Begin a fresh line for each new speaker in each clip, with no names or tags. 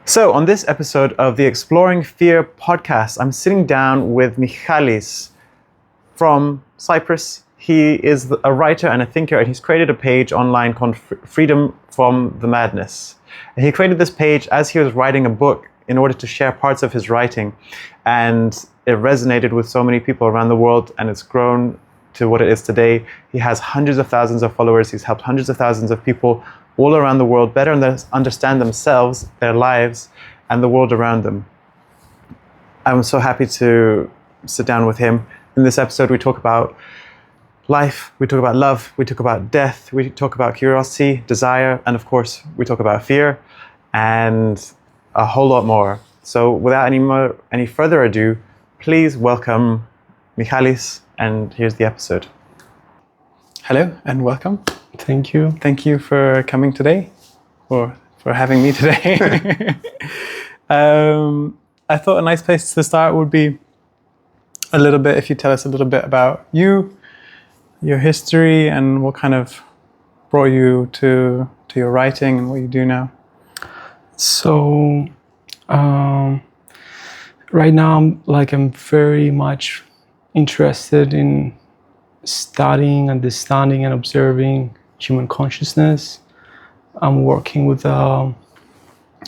So on this episode of the Exploring Fear podcast, I'm sitting down with Michalis from Cyprus. He is a writer and a thinker, and he's created a page online called Freedom from the Madness. And he created this page as he was writing a book in order to share parts of his writing. And it resonated with so many people around the world, and it's grown to what it is today. He has hundreds of thousands of followers. He's helped hundreds of thousands of people all around the world better understand themselves, their lives, and the world around them. I'm so happy to sit down with him. In this episode, we talk about life, we talk about love, we talk about death, we talk about curiosity, desire, and of course, we talk about fear, and a whole lot more. So without any further ado, please welcome Michalis, and here's the episode. Hello, and welcome.
Thank you.
Thank you for coming today, or for having me today. I thought a nice place to start would be a little bit, if you tell us a little bit about you, your history, and what kind of brought you to your writing and what you do now.
So, right now, I'm very much interested in studying, understanding, and observing human consciousness. I'm working with a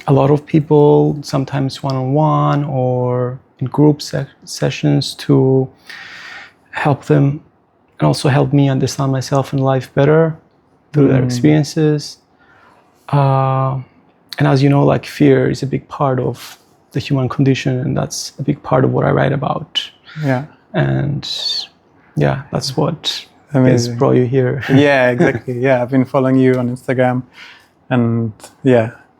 lot of people, sometimes one-on-one or in group sessions, to help them and also help me understand myself and life better through their experiences. And as you know, fear is a big part of the human condition, and that's a big part of what I write about.
Yeah.
And yeah, that's what has
Amazing.
brought you here.
Yeah, exactly. Yeah, I've been following you on Instagram, and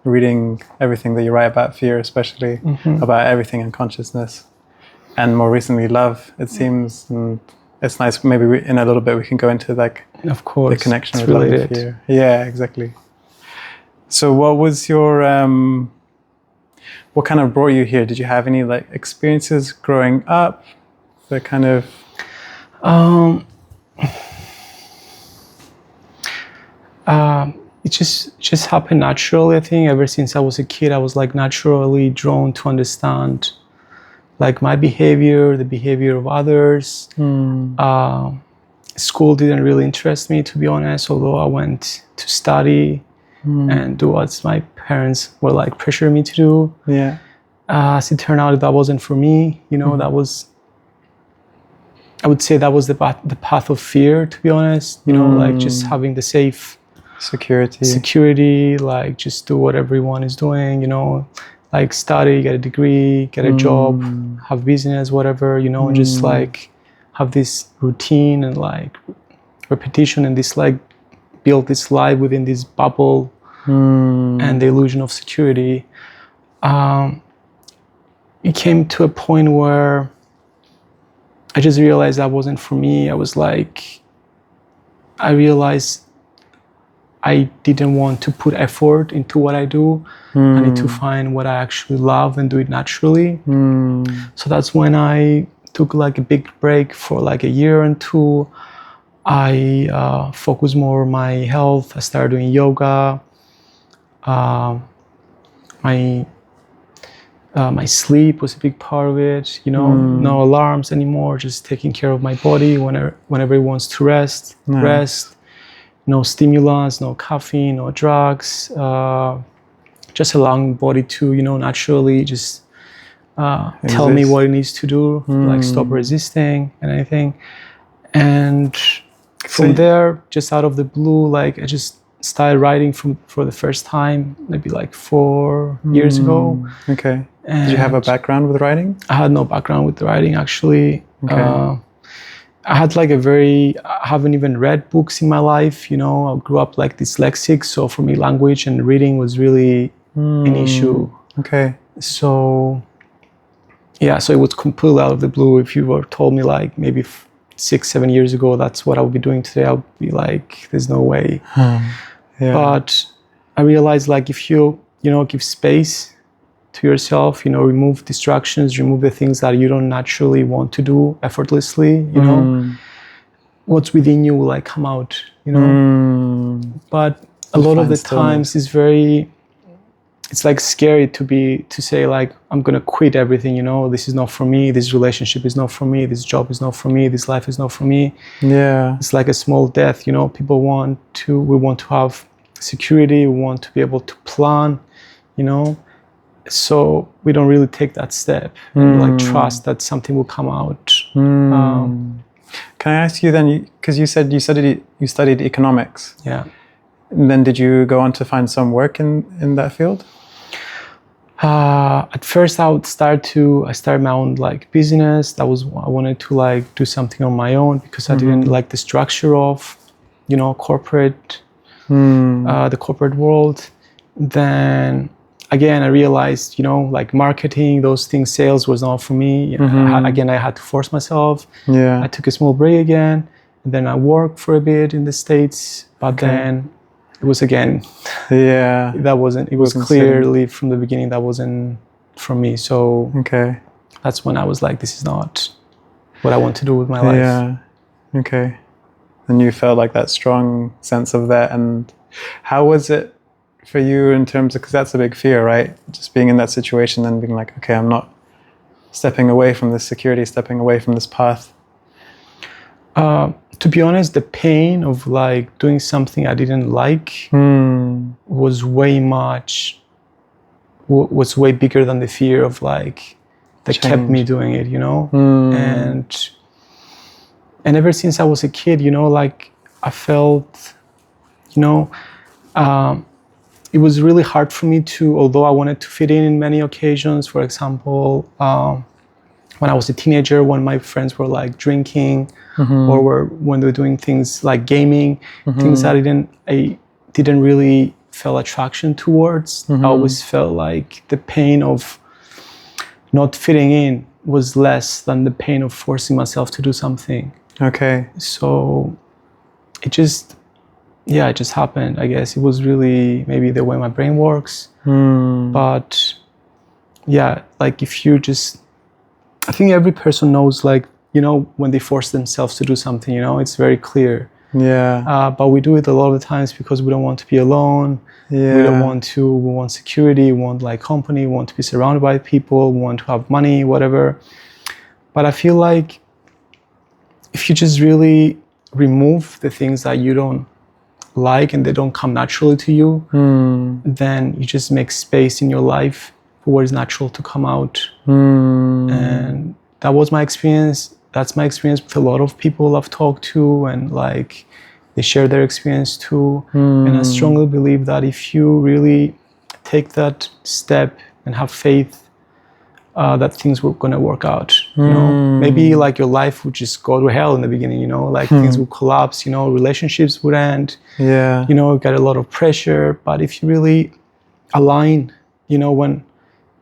reading everything that you write about fear, especially about everything in consciousness, and more recently love, it seems. And it's nice, maybe in a little bit we can go into
Of course,
the connection
it's
with love and
related.
fear. Yeah, exactly. So what was your what kind of brought you here? Did you have any experiences growing up that kind of
it just happened naturally. I think ever since I was a kid, I was naturally drawn to understand my behavior, the behavior of others. School didn't really interest me, to be honest, although I went to study and do what my parents were pressuring me to do.
Yeah.
As it turned out, that wasn't for me. That was, I would say, that was the path of fear, to be honest. Just having the safe security, just do what everyone is doing, study, get a degree, get a job, have business, whatever, just have this routine and repetition, and this build this life within this bubble and the illusion of security. It came to a point where I just realized that wasn't for me. I realized I didn't want to put effort into what I do. I need to find what I actually love and do it naturally. So that's when I took a big break for a year and two. I focused more on my health. I started doing yoga. My sleep was a big part of it. No alarms anymore. Just taking care of my body whenever it wants to rest. Rest. No stimulants, no caffeine, no drugs. Just allowing the body to, naturally just tell me what it needs to do, stop resisting and anything. And from there, just out of the blue, I just started writing for the first time, maybe 4 years ago.
Okay.
And
did you have a background with writing?
I had no background with writing, actually.
Okay.
I had I haven't even read books in my life, I grew up dyslexic, so for me language and reading was really an issue.
Okay.
So it was completely out of the blue. If you were told me maybe 6-7 years ago that's what I would be doing today, I would be there's no way.
Yeah.
But I realized if you give space to yourself, remove distractions, remove the things that you don't naturally want to do effortlessly, what's within you will come out, But a lot of the times it's very it's like scary to say like, I'm gonna quit everything, you know, this is not for me, this relationship is not for me, this job is not for me, this life is not for me.
Yeah.
It's like a small death, you know. We want to have security, we want to be able to plan, you know, so we don't really take that step and like trust that something will come out.
Can I ask you then, because you said you studied economics.
Yeah.
And then did you go on to find some work in that field?
At first I started my own like business. I wanted to like do something on my own because I didn't like the structure of, you know, corporate, the corporate world. Then again, I realized, you know, like marketing, those things, sales was not for me. Again, I had to force myself.
Yeah.
I took a small break again, and then I worked for a bit in the States, but then it was again, it was clearly from the beginning that wasn't for me. So that's when I was like, this is not what I want to do with my life.
Yeah. Okay. And you felt like that strong sense of that. And how was it for you in terms of, because that's a big fear, right? Just being in that situation and being like, okay, I'm not stepping away from this security, stepping away from this path.
To be honest, the pain of like doing something I didn't like was way bigger than the fear of like that kept me doing it, you know. And ever since I was a kid, you know, like I felt, you know, it was really hard for me to, although I wanted to fit in many occasions. For example, when I was a teenager, when my friends were like drinking, or when they were doing things like gaming, things that I didn't really feel attraction towards. I always felt like the pain of not fitting in was less than the pain of forcing myself to do something.
Okay.
So it just happened. I guess it was really maybe the way my brain works. But yeah, like if you just, I think every person knows, like, you know, when they force themselves to do something, you know, it's very clear.
Yeah.
But we do it a lot of the times because we don't want to be alone.
Yeah.
We want security, we want like company, we want to be surrounded by people, we want to have money, whatever. But I feel like if you just really remove the things that you don't like and they don't come naturally to you, then you just make space in your life for what is natural to come out. And that was my experience. That's my experience with a lot of people I've talked to, and like they share their experience too. And I strongly believe that if you really take that step and have faith, that things were going to work out. You know, maybe like your life would just go to hell in the beginning, you know, like things would collapse, you know, relationships would end, you know, you get a lot of pressure. But if you really align, you know, when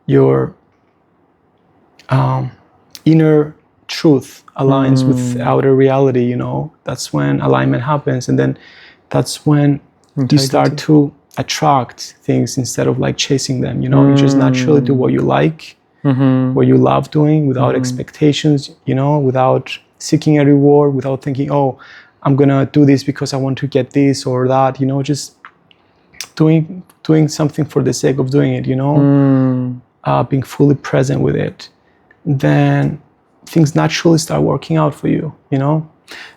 your inner truth aligns with outer reality, you know, that's when alignment happens. And then that's when you start to attract things instead of like chasing them, you know. You just naturally do what you like, what you love doing, without expectations, you know, without seeking a reward, without thinking, oh, I'm gonna do this because I want to get this or that, you know, just doing something for the sake of doing it, you know, being fully present with it. Then things naturally start working out for you, you know.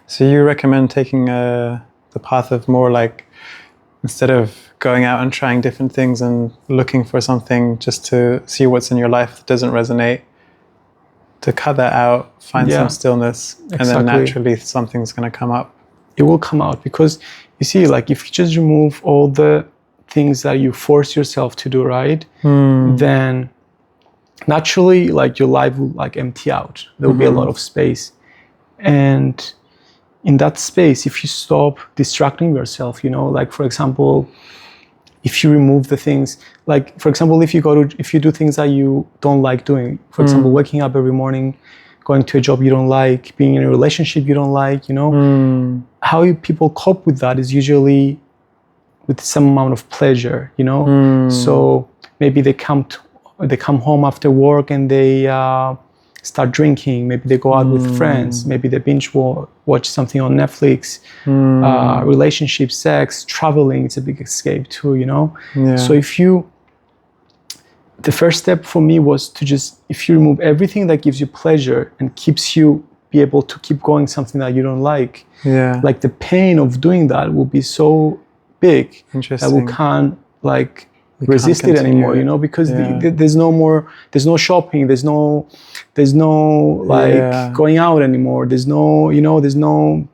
So you recommend taking the path of more like, instead of going out and trying different things and looking for something just to see what's in your life that doesn't resonate, to cut that out, find some stillness, and then naturally something's going to come up.
It will come out, because you see, like if you just remove all the things that you force yourself to do, right, then naturally like your life will like empty out. There will be a lot of space. And in that space, if you stop distracting yourself, you know, like for example, if you remove the things, like for example, if you do things that you don't like doing, for example, waking up every morning, going to a job you don't like, being in a relationship you don't like, you know, how people cope with that is usually with some amount of pleasure, you know. So maybe they come home after work and they start drinking. Maybe they go out with friends. Maybe they binge watch something on Netflix. Relationships, sex, traveling, it's a big escape too, you know. So if you the first step for me was to just, if you remove everything that gives you pleasure and keeps you be able to keep going something that you don't like, like the pain of doing that will be so big that we can't like resist it anymore, you know, because there's no shopping, there's no like going out anymore, there's no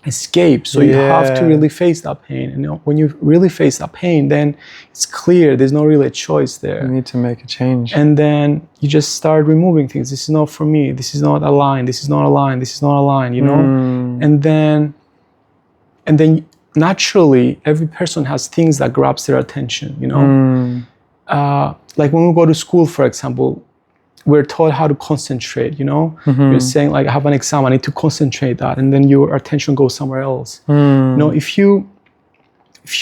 escape. So you have to really face that pain. And when you really face that pain, then it's clear there's no really a choice there.
You need to make a change.
And then you just start removing things. This is not for me. This is not aligned. This is not aligned. This is not aligned, you know? And then naturally, every person has things that grabs their attention, you know? Like when we go to school, for example, we're taught how to concentrate, you know? You're saying like, I have an exam, I need to concentrate that. And then your attention goes somewhere else. You know, if you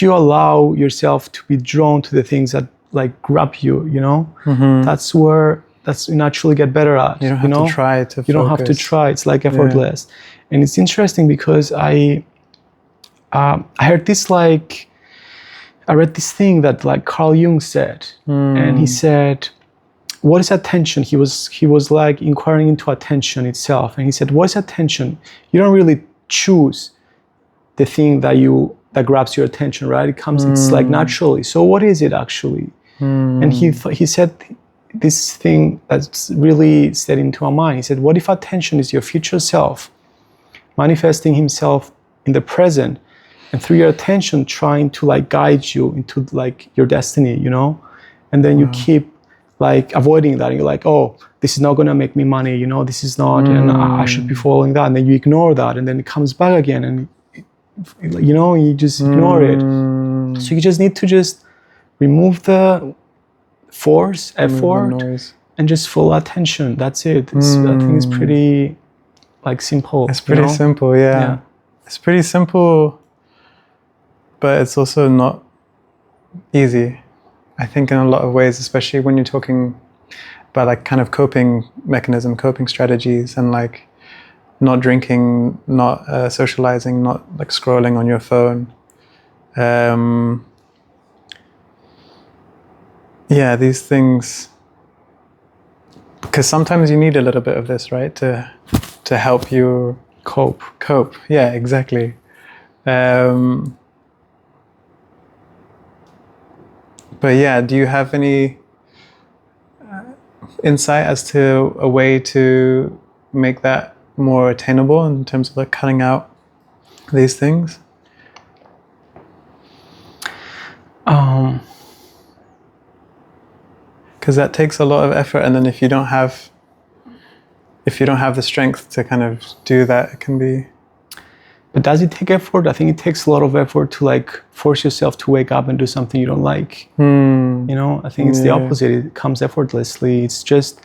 allow yourself to be drawn to the things that like grab you, you know, that's you naturally get better at.
You don't have to try to focus.
You don't have to try. It's like effortless. And it's interesting because I heard this like, I read this thing that like Carl Jung said, and he said, what is attention? He was like inquiring into attention itself. And he said, what is attention? You don't really choose the thing that grabs your attention, right? It comes, it's like naturally. So what is it actually? And he said this thing that's really set into our mind. He said, what if attention is your future self manifesting himself in the present, and through your attention trying to like guide you into like your destiny, you know? And then you keep like avoiding that, and you're like, oh, this is not gonna make me money, you know, this is not, and I should be following that, and then you ignore that, and then it comes back again, and you know, you just ignore it. So you just need to just remove the effort, and just full attention. That's it. I think it's pretty like simple.
It's pretty simple, yeah. It's pretty simple, but it's also not easy. I think in a lot of ways, especially when you're talking about like kind of coping strategies, and like not drinking, not socializing, not like scrolling on your phone. These things, because sometimes you need a little bit of this, right, to help you cope. Yeah, exactly. But yeah, do you have any insight as to a way to make that more attainable in terms of like cutting out these things? Because that takes a lot of effort, and then if you don't have the strength to kind of do that, it can be.
But does it take effort? I think it takes a lot of effort to like force yourself to wake up and do something you don't like. You know, I think it's the opposite. It comes effortlessly. It's just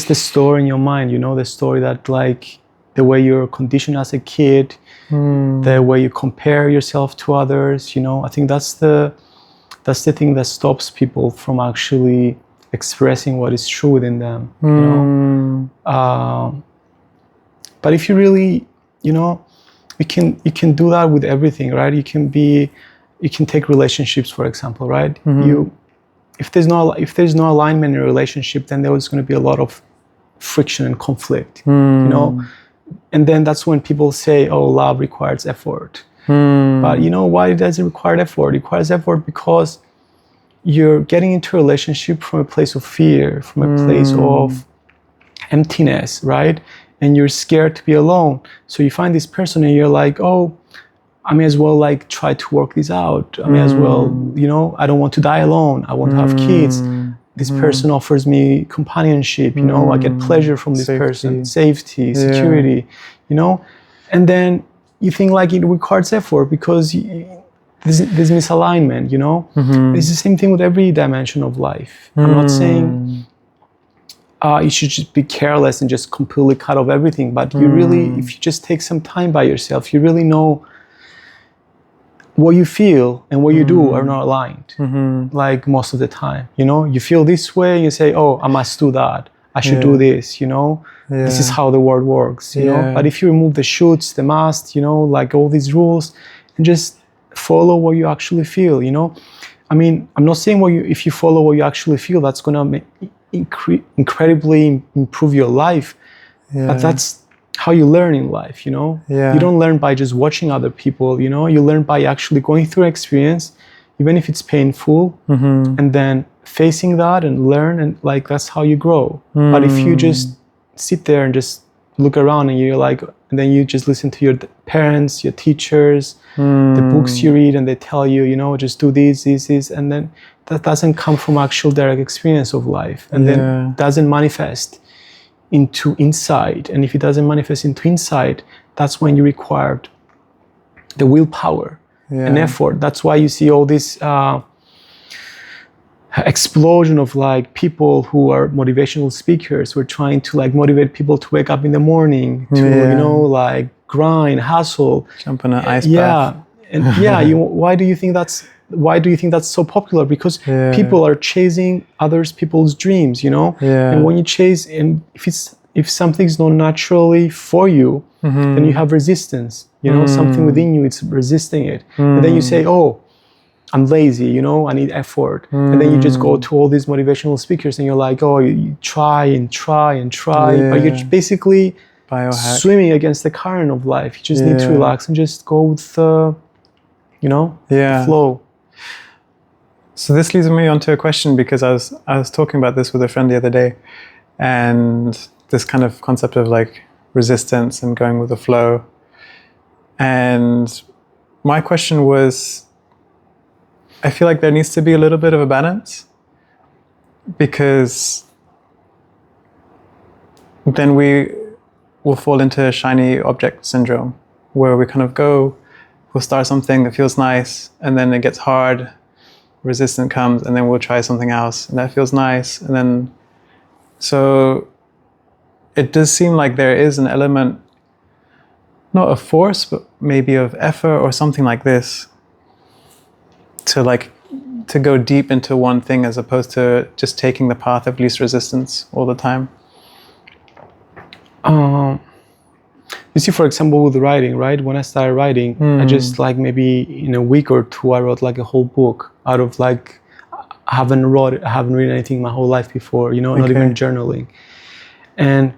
the story in your mind, you know, the story that like the way you're conditioned as a kid, the way you compare yourself to others, you know. I think that's the thing that stops people from actually expressing what is true within them, you know. But if you really, you know, you can do that with everything, right? You can take relationships, for example, right? If there's no alignment in a relationship, then there's going to be a lot of friction and conflict, you know. And then that's when people say, oh, love requires effort. But you know why does it require effort? It requires effort because you're getting into a relationship from a place of fear, from a place of emptiness, right? And you're scared to be alone. So you find this person and you're like, oh, I may as well like try to work this out. I may as well, you know, I don't want to die alone. I want to have kids. This person offers me companionship, you know, I get pleasure from this person, safety, security, you know. And then you think like it requires effort because there's misalignment, you know. It's the same thing with every dimension of life. I'm not saying you should just be careless and just completely cut off everything. But you really, if you just take some time by yourself, you really know what you feel and what you do are not aligned. Like most of the time, you know, you feel this way and you say, oh, I must do that. I should do this, you know. This is how the world works, you know. But if you remove the shoulds, the must, you know, like all these rules, and just follow what you actually feel, you know. I mean, I'm not saying if you follow what you actually feel, that's going to incredibly improve your life.
Yeah.
But that's how you learn in life, you know?
Yeah.
You don't learn by just watching other people, you know? You learn by actually going through an experience, even if it's painful, and then facing that and learn, and like, that's how you grow. But if you just sit there and just look around and you're like, and then you just listen to your parents, your teachers, the books you read, and they tell you, you know, just do this, and then that doesn't come from actual direct experience of life, and then doesn't manifest into insight. And if it doesn't manifest into insight, that's when you require the willpower and effort. That's why you see all this explosion of like people who are motivational speakers who are trying to like motivate people to wake up in the morning, to you know, like grind, hustle,
jump in an ice bath.
And why do you think that's so popular? Because people are chasing people's dreams, you know. And when you chase, and if something's not naturally for you, then you have resistance, you know. Something within you, it's resisting it. And then you say, oh, I'm lazy, you know, I need effort. And then you just go to all these motivational speakers and you're like, oh, you try and try and try, but you're basically swimming against the current of life. You just need to relax and just go with the, you know, the flow.
So this leads me on to a question, because I was talking about this with a friend the other day, and this kind of concept of like resistance and going with the flow. And my question was, I feel like there needs to be a little bit of a balance, because then we will fall into shiny object syndrome, where we kind of we'll start something that feels nice, and then it gets hard, resistance comes, and then we'll try something else, and that feels nice. And then, so it does seem like there is an element, not of force, but maybe of effort or something like this, to go deep into one thing as opposed to just taking the path of least resistance all the time.
You see, for example, with writing, right? When I started writing, I just like maybe in a week or two, I wrote like a whole book out of like, I haven't written anything my whole life before, you know, not even journaling. And,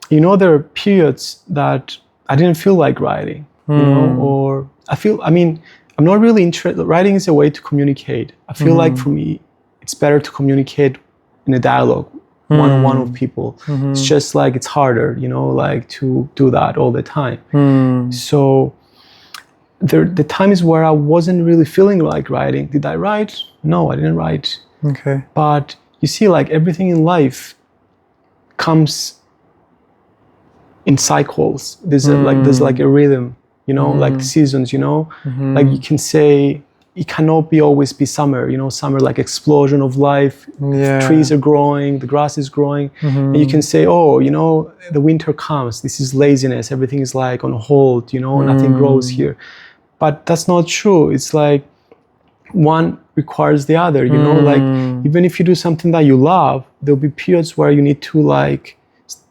you know, there are periods that I didn't feel like writing, you know, or I'm not really interested. Writing is a way to communicate. I feel like for me, it's better to communicate in a dialogue, one-on-one with people. It's just like, it's harder, you know, like to do that all the time. So the times where I wasn't really feeling like writing, did I write? No, I didn't write.
Okay.
But you see, like everything in life comes in cycles. There's like a rhythm, you know, like seasons, you know, like you can say it cannot always be summer, you know, summer like explosion of life, trees are growing, the grass is growing, and you can say, oh, you know, the winter comes, this is laziness, everything is like on hold, you know, nothing grows here. But that's not true. It's like one requires the other, you know, like even if you do something that you love, there'll be periods where you need to like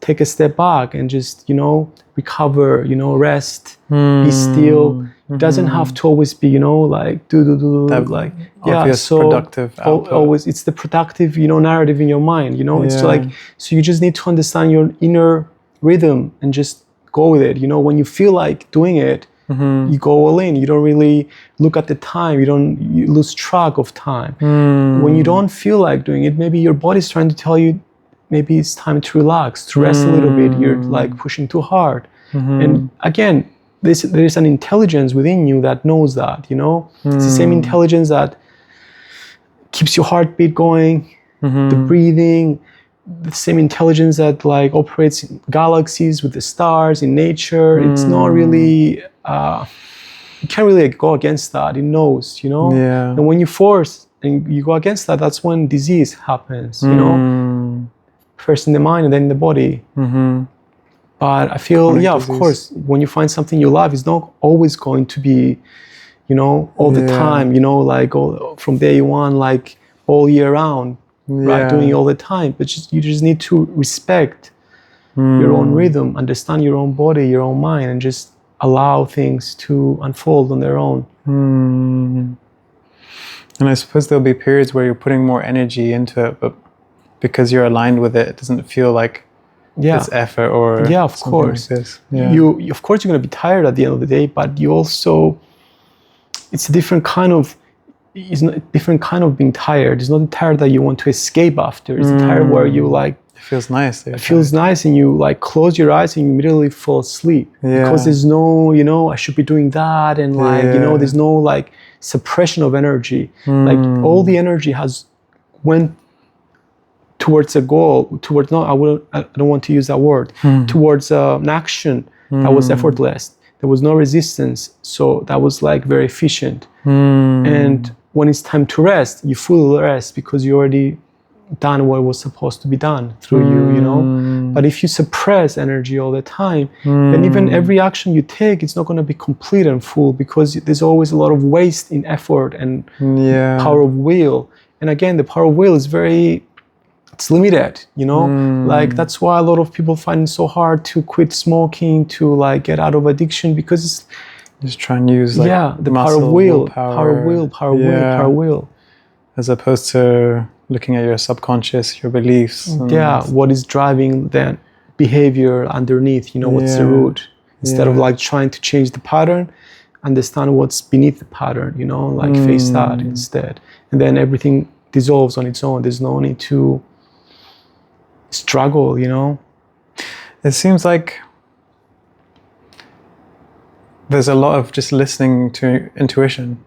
take a step back and just, you know, recover, you know, rest, be still. It doesn't have to always be, you know, like like
so productive output.
Always it's the productive, you know, narrative in your mind, you know. It's like, so you just need to understand your inner rhythm and just go with it, you know. When you feel like doing it, you go all in. You don't really look at the time. You lose track of time. When you don't feel like doing it, maybe your body's trying to tell you, maybe it's time to relax, to rest a little bit. You're like pushing too hard. And again, there is an intelligence within you that knows that, you know. It's the same intelligence that keeps your heartbeat going, the breathing, the same intelligence that like operates in galaxies with the stars, in nature. It's not really, you can't really go against that. It knows, you know. And when you force and you go against that, that's when disease happens, you know. First in the mind and then in the body. But I feel, disease. Of course, when you find something you love, it's not always going to be, you know, all the time, you know, like from day one, like all year round, right, doing it all the time. But you just need to respect your own rhythm, understand your own body, your own mind, and just allow things to unfold on their own.
And I suppose there'll be periods where you're putting more energy into it, but because you're aligned with it, it doesn't feel like it's effort or
of
something
course.
like this. Yeah.
You of course you're going to be tired at the end of the day, but you also, it's a different kind of, it's not a different kind of being tired. It's not a tired that you want to escape after. It's a tired where you like,
it feels nice.
it feels nice, and you like close your eyes and you immediately fall asleep. Because there's no, I should be doing that, and like, there's no like suppression of energy. Like all the energy has went towards a goal, towards, I don't want to use that word, towards an action that was effortless. There was no resistance, so that was like very efficient. And when it's time to rest, you fully rest because you already done what was supposed to be done through you. But if you suppress energy all the time, then even every action you take, it's not going to be complete and full, because there's always a lot of waste in effort and power of will. And again, the power of will is it's limited, like that's why a lot of people find it so hard to quit smoking, to like get out of addiction, because it's
just try and use like
the
muscle,
power of will,
power of will, as opposed to looking at your subconscious, your beliefs.
What is driving that behavior underneath, what's the root, instead of like trying to change the pattern, understand what's beneath the pattern, like face that instead, and then everything dissolves on its own. There's no need to struggle.
It seems like there's a lot of just listening to intuition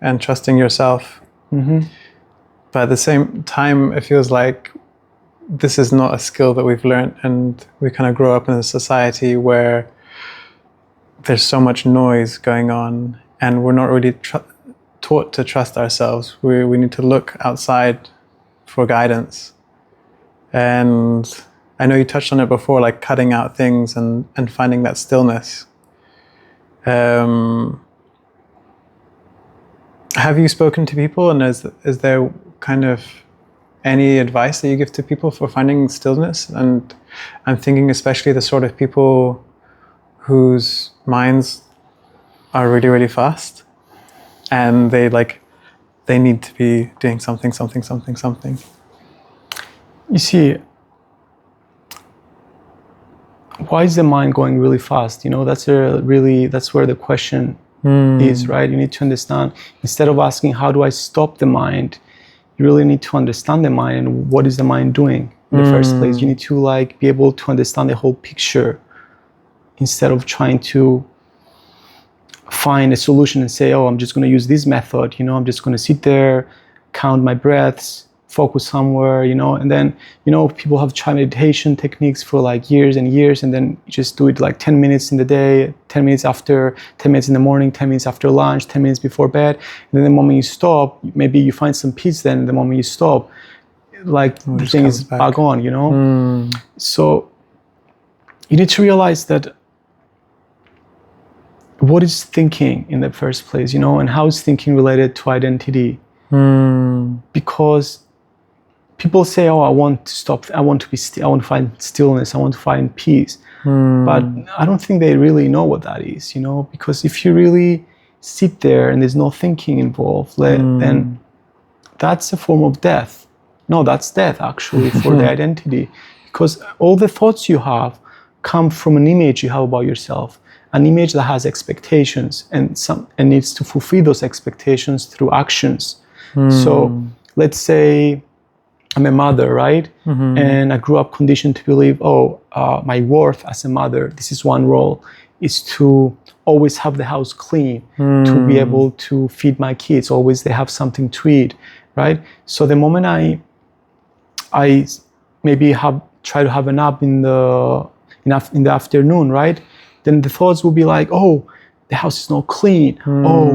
and trusting yourself. But at the same time, it feels like this is not a skill that we've learned, and we kind of grow up in a society where there's so much noise going on, and we're not really taught to trust ourselves. We need to look outside for guidance. And I know you touched on it before, like cutting out things and finding that stillness. Have you spoken to people, and is there kind of any advice that you give to people for finding stillness? And I'm thinking especially the sort of people whose minds are really, really fast, and they need to be doing something.
You see, why is the mind going really fast? That's where the question is, right? You need to understand, instead of asking, how do I stop the mind? You really need to understand the mind and what is the mind doing in the first place. You need to like be able to understand the whole picture, instead of trying to find a solution and say, I'm just going to use this method, I'm just going to sit there, count my breaths, focus somewhere, and then, people have tried meditation techniques for like years and years, and then you just do it like 10 minutes in the day, 10 minutes after, 10 minutes in the morning, 10 minutes after lunch, 10 minutes before bed. And then the moment you stop, maybe you find some peace, then the moment you stop, like the thing is back on, So you need to realize that what is thinking in the first place, and how is thinking related to identity? Because people say, I want to stop, I want to be still, I want to find stillness, I want to find peace. But I don't think they really know what that is, because if you really sit there and there's no thinking involved, then that's a form of death. No, that's death actually for the identity, because all the thoughts you have come from an image you have about yourself, an image that has expectations, and needs to fulfill those expectations through actions. So let's say I'm a mother, right? And I grew up conditioned to believe, my worth as a mother, this is one role, is to always have the house clean, to be able to feed my kids, always they have something to eat, right? So the moment I maybe try to have a nap in the afternoon, right? Then the thoughts will be like, the house is not clean.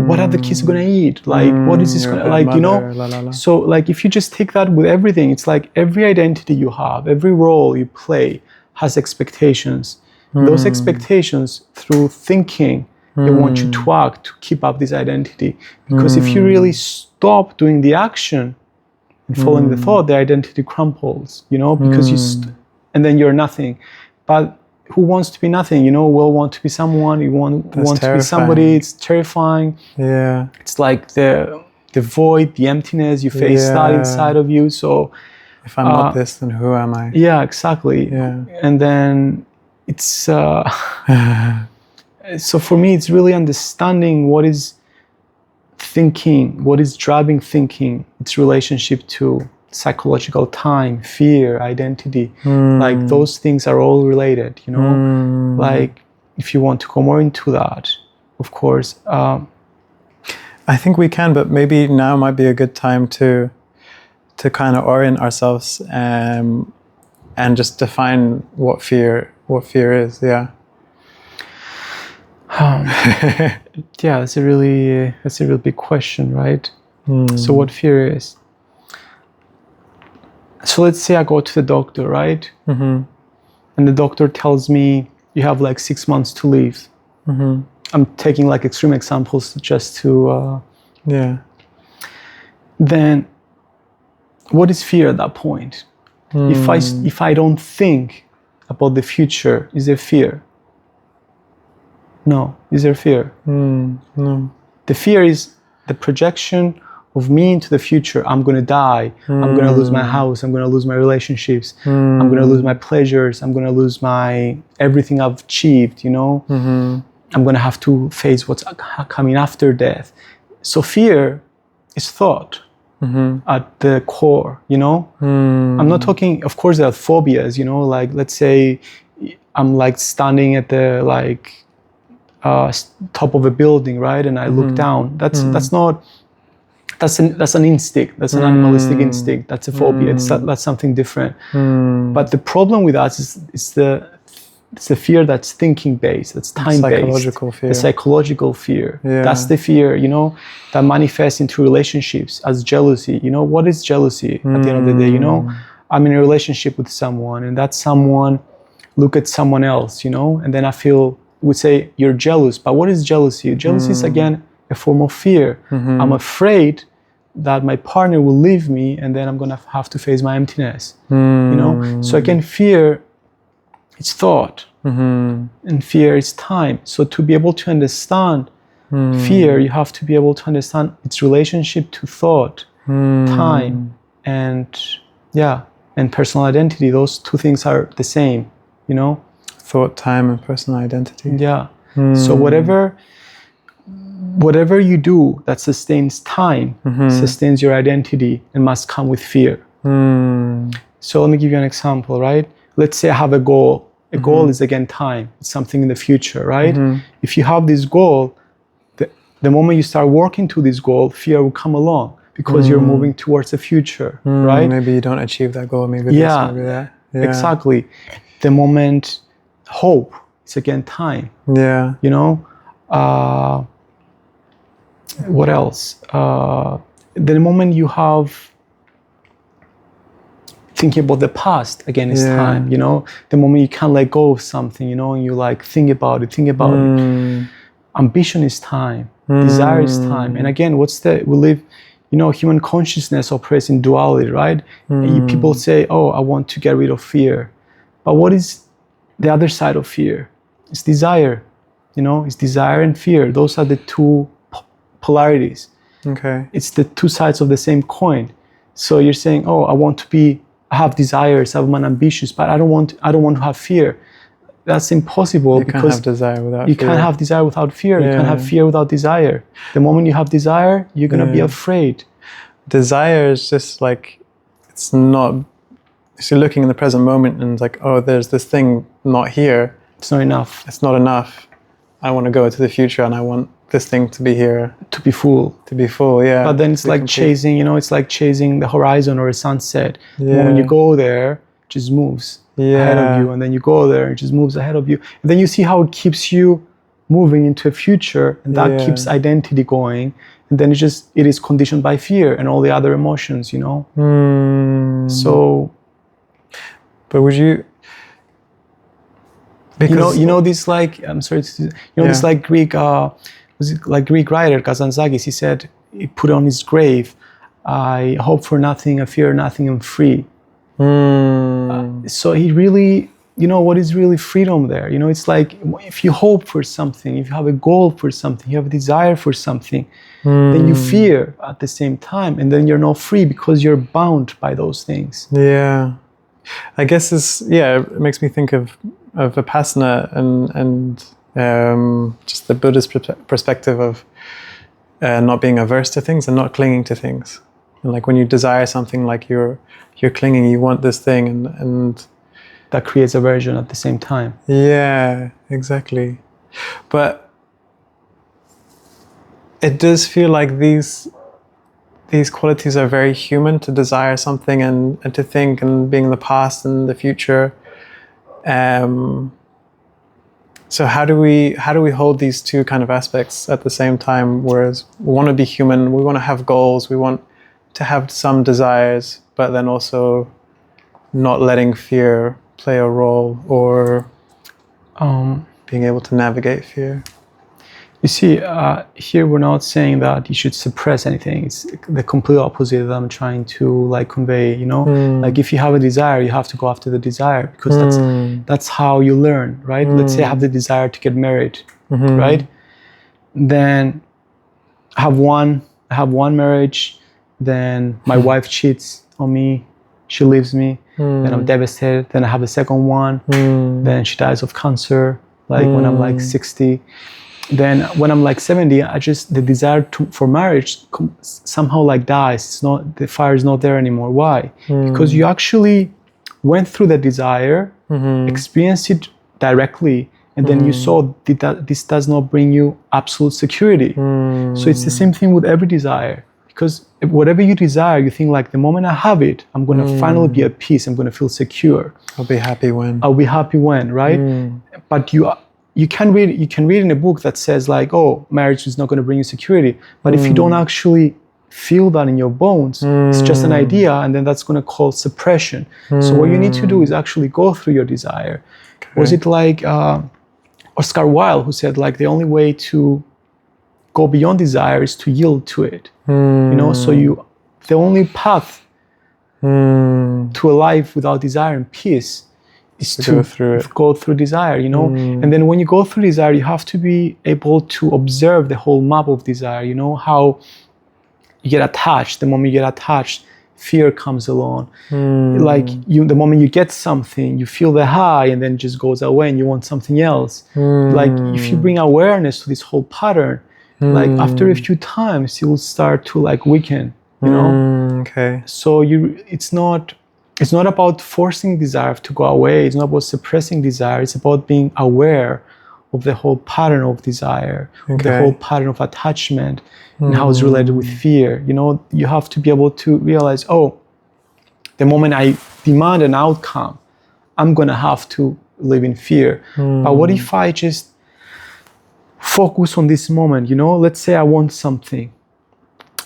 What are the kids gonna eat? Like, what is this gonna, like,
mother,
So like, if you just take that with everything, it's like every identity you have, every role you play has expectations. Those expectations, through thinking, they want you to act, to keep up this identity. Because if you really stop doing the action and following the thought, the identity crumples, because and then you're nothing. But who wants to be nothing? Will want to be someone. You want to be somebody. It's terrifying.
Yeah.
It's like the void, the emptiness, you face that inside of you. So
if I'm not this, then who am I?
Yeah, exactly.
Yeah.
And then it's so for me, it's really understanding what is thinking, what is driving thinking, its relationship to psychological time, fear, identity. Like those things are all related, you know. Like if you want to go more into that, of course.
I think we can, but maybe now might be a good time to kind of orient ourselves and just define what fear is. Yeah.
Yeah, that's a really big question, right? So what fear is? So let's say I go to the doctor, right? And the doctor tells me you have like 6 months to live. I'm taking like extreme examples just to Then what is fear at that point? If I don't think about the future, is there fear? No. Is there fear?
No.
The fear is the projection of me into the future. I'm going to die. I'm going to lose my house. I'm going to lose my relationships. I'm going to lose my pleasures. I'm going to lose my everything I've achieved, you know? I'm going to have to face what's coming after death. So fear is thought at the core, you know? I'm not talking, of course there are phobias, you know, like let's say I'm like standing at the like top of a building, right? And I look down. That's an instinct. That's an animalistic instinct. That's a phobia. That's something different. But the problem with us is it's the fear that's thinking based, that's time based.
Psychological fear.
The psychological fear.
Yeah.
That's the fear, you know, that manifests into relationships as jealousy. You know, what is jealousy at the end of the day? You know, I'm in a relationship with someone and that someone look at someone else, you know, and then I would say you're jealous. But what is jealousy? Jealousy is again a form of fear. I'm afraid that my partner will leave me and then I'm going to have to face my emptiness, you know? So again, fear, it's thought, and fear is time. So to be able to understand fear, you have to be able to understand its relationship to thought, time, and personal identity. Those two things are the same, you know?
Thought, time, and personal identity.
Yeah. So whatever you do that sustains time, sustains your identity, and must come with fear. So let me give you an example, right? Let's say I have a goal. A goal is again time. It's something in the future, right? If you have this goal, the moment you start working to this goal, fear will come along because you're moving towards the future, right?
Maybe you don't achieve that goal. Maybe this, maybe that. Yeah.
Exactly. The moment hope, it's again time.
Yeah.
You know? What else? The moment you have thinking about the past, again, is time, you know? The moment you can't let go of something, you know, and you like think about it. Ambition is time. Desire is time. And again, we live, you know, human consciousness operates in duality, right? People say, oh, I want to get rid of fear. But what is the other side of fear? It's desire, you know? It's desire and fear. Those are the two polarities.
Okay.
It's the two sides of the same coin. So you're saying, oh, I have desires, I'm ambitious, but I don't want to have fear. That's impossible.
You can't have desire without fear.
You can't have desire without fear. You can't have fear without desire. The moment you have desire, you're going to be afraid.
Desire is just like, it's not, so you're looking in the present moment and it's like, oh, there's this thing not here.
It's not enough.
It's not enough. I want to go to the future and I want this thing to be here.
To be full.
To be full, yeah.
But then it's like chasing, you know, it's like chasing the horizon or a sunset.
Yeah.
When you go there, it just moves ahead of you. And then you go there, it just moves ahead of you. And then you see how it keeps you moving into a future. And that keeps identity going. And then it is conditioned by fear and all the other emotions, you know? So.
But would you...
Because, you know this like, I'm sorry, this like Greek... like Greek writer Kazantzakis, he said, he put on his grave, I hope for nothing, I fear nothing, I'm free. So he really what is really freedom there? It's like if you hope for something, if you have a goal for something, you have a desire for something, then you fear at the same time, and then you're not free because you're bound by those things.
Yeah. I guess it makes me think of Vipassana and just the Buddhist perspective of not being averse to things and not clinging to things. And like when you desire something, like you're clinging, you want this thing, and
that creates aversion at the same time.
Yeah, exactly. But it does feel like these qualities are very human, to desire something and to think and being in the past and the future. So how do we hold these two kind of aspects at the same time? Whereas we want to be human, we want to have goals, we want to have some desires, but then also not letting fear play a role, or being able to navigate fear.
You see, here we're not saying that you should suppress anything. It's the complete opposite that I'm trying to convey. Like if you have a desire, you have to go after the desire, because that's how you learn, right? Let's say I have the desire to get married, right? Then I have one marriage, then my wife cheats on me, she leaves me, then I'm devastated. Then I have a second one, then she dies of cancer, when I'm 60. Then when I'm 70, the desire for marriage somehow dies. It's not, the fire is not there anymore. Why? Because you actually went through the desire, experienced it directly, and then you saw that this does not bring you absolute security. So it's the same thing with every desire. Because whatever you desire, you think the moment I have it, I'm going to finally be at peace. I'm going to feel secure.
I'll be happy when,
right? But you can read in a book that says oh, marriage is not going to bring you security. But if you don't actually feel that in your bones, it's just an idea, and then that's going to cause suppression. So what you need to do is actually go through your desire. Okay. Was it Oscar Wilde who said the only way to go beyond desire is to yield to it. So the only path to a life without desire and peace is to go through desire, And then when you go through desire, you have to be able to observe the whole map of desire, how you get attached. The moment you get attached, fear comes along. The moment you get something, you feel the high, and then it just goes away and you want something else. If you bring awareness to this whole pattern, after a few times, you will start to weaken,
Okay.
So it's not about forcing desire to go away. It's not about suppressing desire. It's about being aware of the whole pattern of desire, of the whole pattern of attachment, and how it's related with fear. You have to be able to realize, the moment I demand an outcome, I'm going to have to live in fear. But what if I just focus on this moment? Let's say I want something.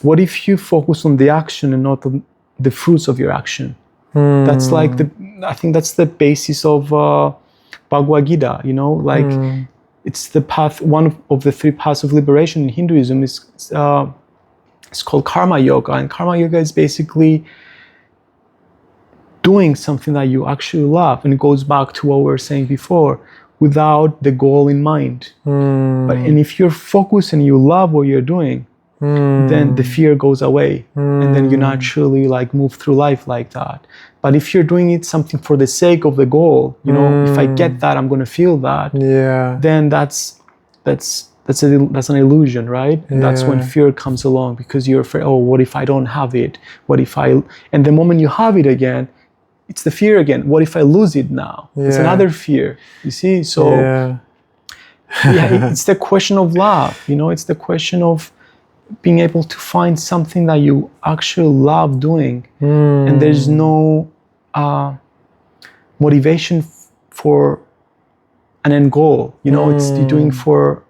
What if you focus on the action and not on the fruits of your action? That's I think that's the basis of Bhagavad Gita, it's the path, one of the three paths of liberation in Hinduism is it's called karma yoga, and karma yoga is basically doing something that you actually love, and it goes back to what we were saying before, without the goal in mind. And if you're focused and you love what you're doing, then the fear goes away, and then you naturally move through life like that. But if you're doing it something for the sake of the goal, if I get that, I'm going to feel that. Yeah. Then that's an illusion, right? And that's when fear comes along, because you're afraid. Oh, what if I don't have it? What if I? And the moment you have it again, it's the fear again. What if I lose it now? Yeah. It's another fear. You see? So it's the question of love. It's the question of being able to find something that you actually love doing, and there's no motivation for an end goal. It's you're doing for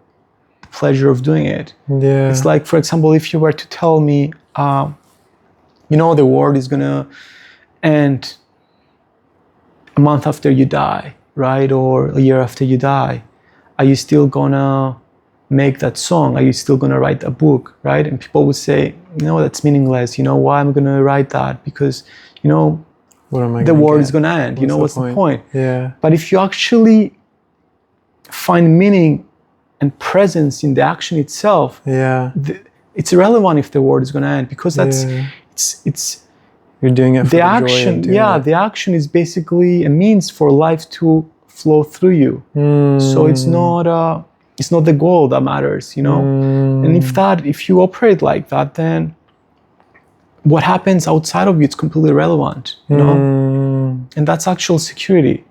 the pleasure of doing it. Yeah. It's for example, if you were to tell me, the world is gonna end a month after you die, right, or a year after you die, are you still gonna make that song? Are you still going to write a book, right? And people would say, that's meaningless. Why am I going to write that? Because,
what am I
the
gonna
world
get?
is going to end. What's the point?
Yeah.
But if you actually find meaning and presence in the action itself,
Yeah.
it's irrelevant if the world is going to end, because it's
you're doing it for
the
the
action.
joy of doing it.
The action is basically a means for life to flow through you. So it's not the goal that matters, And if you operate like that, then what happens outside of you, it's completely irrelevant, And that's actual security.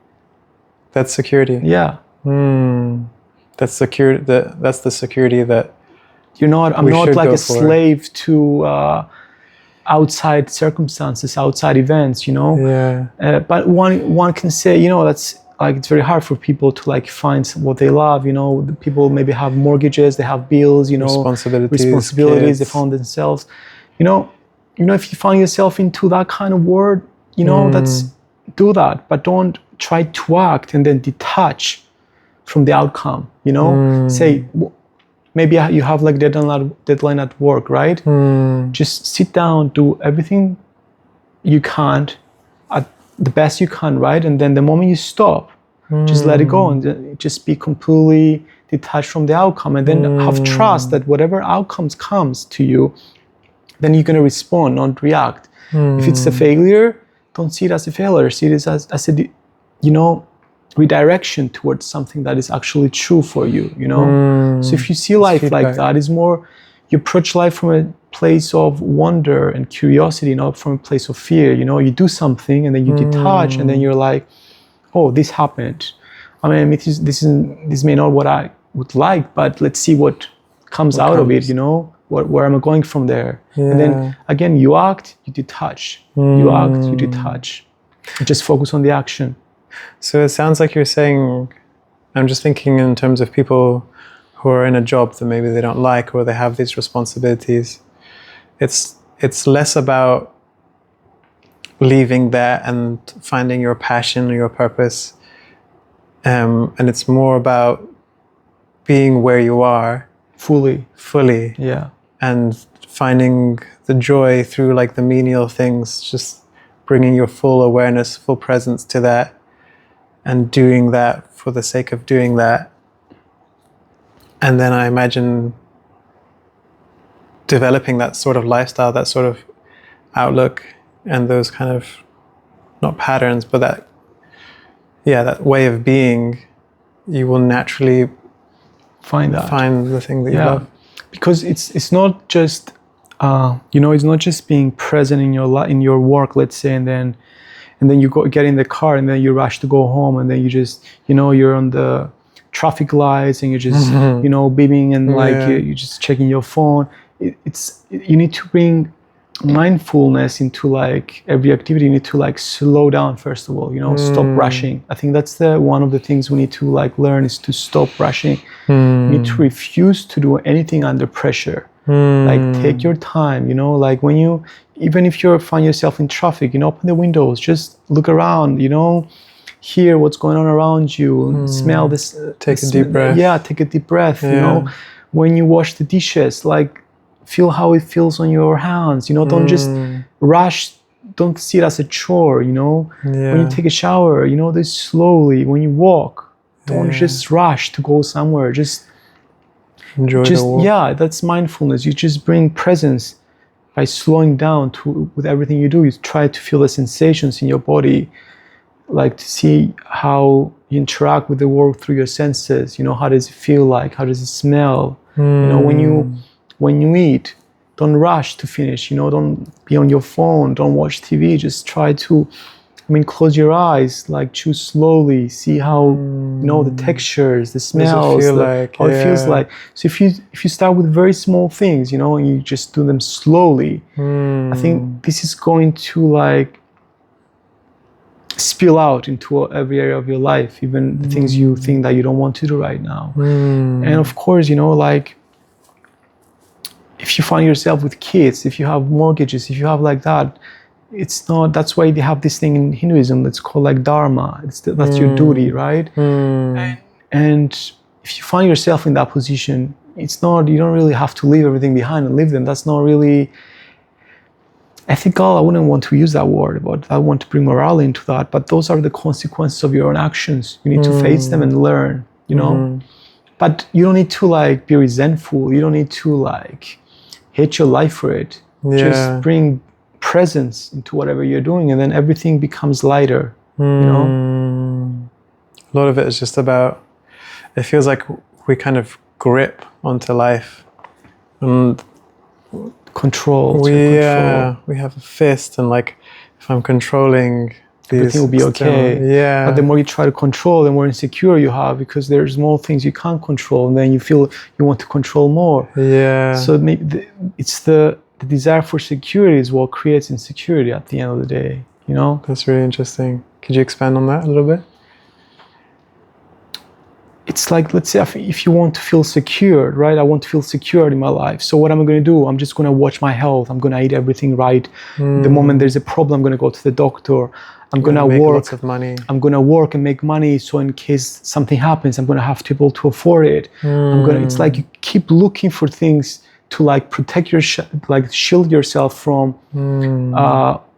That's security.
Yeah.
That's security. That's the security that
I'm not like a
for.
slave to outside circumstances, outside events,
Yeah.
But one can say, that's like, it's very hard for people to like find what they love. The people maybe have mortgages, they have bills, responsibilities. They found themselves, if you find yourself into that kind of world, do that, but don't try to act and then detach from the outcome. Say, maybe you have like deadline at work, right? Just sit down, do everything you can at the best you can, right? And then the moment you stop, just let it go and just be completely detached from the outcome, and then have trust that whatever outcomes comes to you, then you're going to respond, not react. If it's a failure, don't see it as a failure. See it as a redirection towards something that is actually true for you, So if you see life like that, it's more, you approach life from a place of wonder and curiosity, not from a place of fear. You do something and then you detach, and then you're like, oh, this happened. I mean, this may not what I would like, but let's see what comes out of it, where am I going from there? Yeah. And then again, you act, you detach. You act, you detach. You just focus on the action.
So it sounds like you're saying, I'm just thinking in terms of people who are in a job that maybe they don't like, or they have these responsibilities. It's less about leaving there and finding your passion or your purpose, and it's more about being where you are fully,
yeah,
and finding the joy through like the menial things, just bringing your full awareness, full presence to that, and doing that for the sake of doing that. And then I imagine developing that sort of lifestyle, that sort of outlook, and those kind of, not patterns, but that way of being, you will naturally find the thing that you love.
Because it's not just it's not just being present in your work, let's say, and then you get in the car and then you rush to go home, and then you just you're on the traffic lights and you're just beeping and you're just checking your phone. You need to bring mindfulness into like every activity. You need to like slow down first of all, stop rushing. I think that's one of the things we need to like learn, is to stop rushing. You need to refuse to do anything under pressure. Like take your time, like when even if you find yourself in traffic, open the windows, just look around, hear what's going on around you, smell this.
Take a deep breath.
Yeah, take a deep breath. When you wash the dishes, like feel how it feels on your hands. Don't just rush. Don't see it as a chore. When you take a shower, do it slowly. When you walk, don't just rush to go somewhere. Just
enjoy the walk.
Yeah, that's mindfulness. You just bring presence by slowing down with everything you do. You try to feel the sensations in your body, like to see how you interact with the world through your senses. How does it feel like? How does it smell? When you eat, don't rush to finish. Don't be on your phone. Don't watch TV. Just try to, close your eyes. Like chew slowly. See how the textures, the smells, how it feels like. So if you start with very small things, and you just do them slowly, I think this is going to like spill out into every area of your life, even the things you think that you don't want to do right now. And of course, like if you find yourself with kids, if you have mortgages, if you have like that, it's not, that's why they have this thing in Hinduism that's called like dharma. That's your duty, right? And if you find yourself in that position, it's not, you don't really have to leave everything behind and leave them. That's not really ethical, I wouldn't want to use that word, but I want to bring morality into that. But those are the consequences of your own actions. You need to face them and learn, you know. But you don't need to like be resentful. You don't need to like hate your life for it. Just bring presence into whatever you're doing, and then everything becomes lighter, you know.
A lot of it is just about, it feels like we kind of grip onto life and
control.
We have a fist, and like if I'm controlling these,
everything will be okay.
Yeah.
But the more you try to control, the more insecure you have, because there's more things you can't control, and then you feel you want to control more.
Yeah.
So maybe it's the desire for security is what creates insecurity at the end of the day, you know?
That's really interesting. Could you expand on that a little bit?
It's like, let's say if you want to feel secure, right? I want to feel secure in my life. So what am I going to do? I'm just going to watch my health. I'm going to eat everything right. The moment there's a problem, I'm going to go to the doctor. I'm going to work.
Lots of money.
I'm going to work and make money. So in case something happens, I'm going to have to be able to afford it. It's like you keep looking for things to like protect like shield yourself from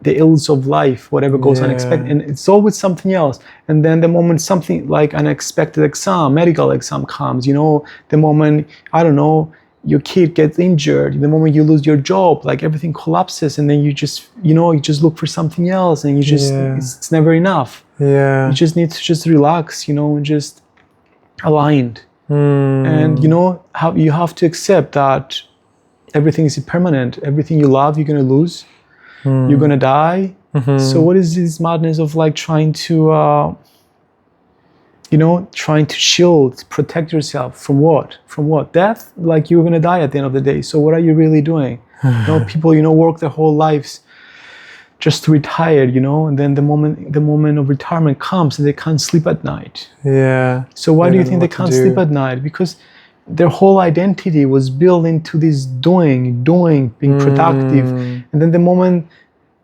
the ills of life, whatever goes unexpected, and it's always something else. And then the moment something like unexpected medical exam comes, you know, the moment, I don't know, your kid gets injured, the moment you lose your job, like everything collapses, and then you just, you know, you just look for something else, and you just, it's never enough. You just need to just relax, you know, and just aligned. And you know, you have to accept that everything is impermanent. Everything you love, you're going to lose. You're going to die. So what is this madness of like trying to, you know, trying to shield, protect yourself from what? From what? Death? Like you're going to die at the end of the day. So what are you really doing? You know, people, you know, work their whole lives just to retire, you know, and then the moment of retirement comes and they can't sleep at night. So why do you think they can't sleep at night? Because their whole identity was built into this doing, being productive. And then the moment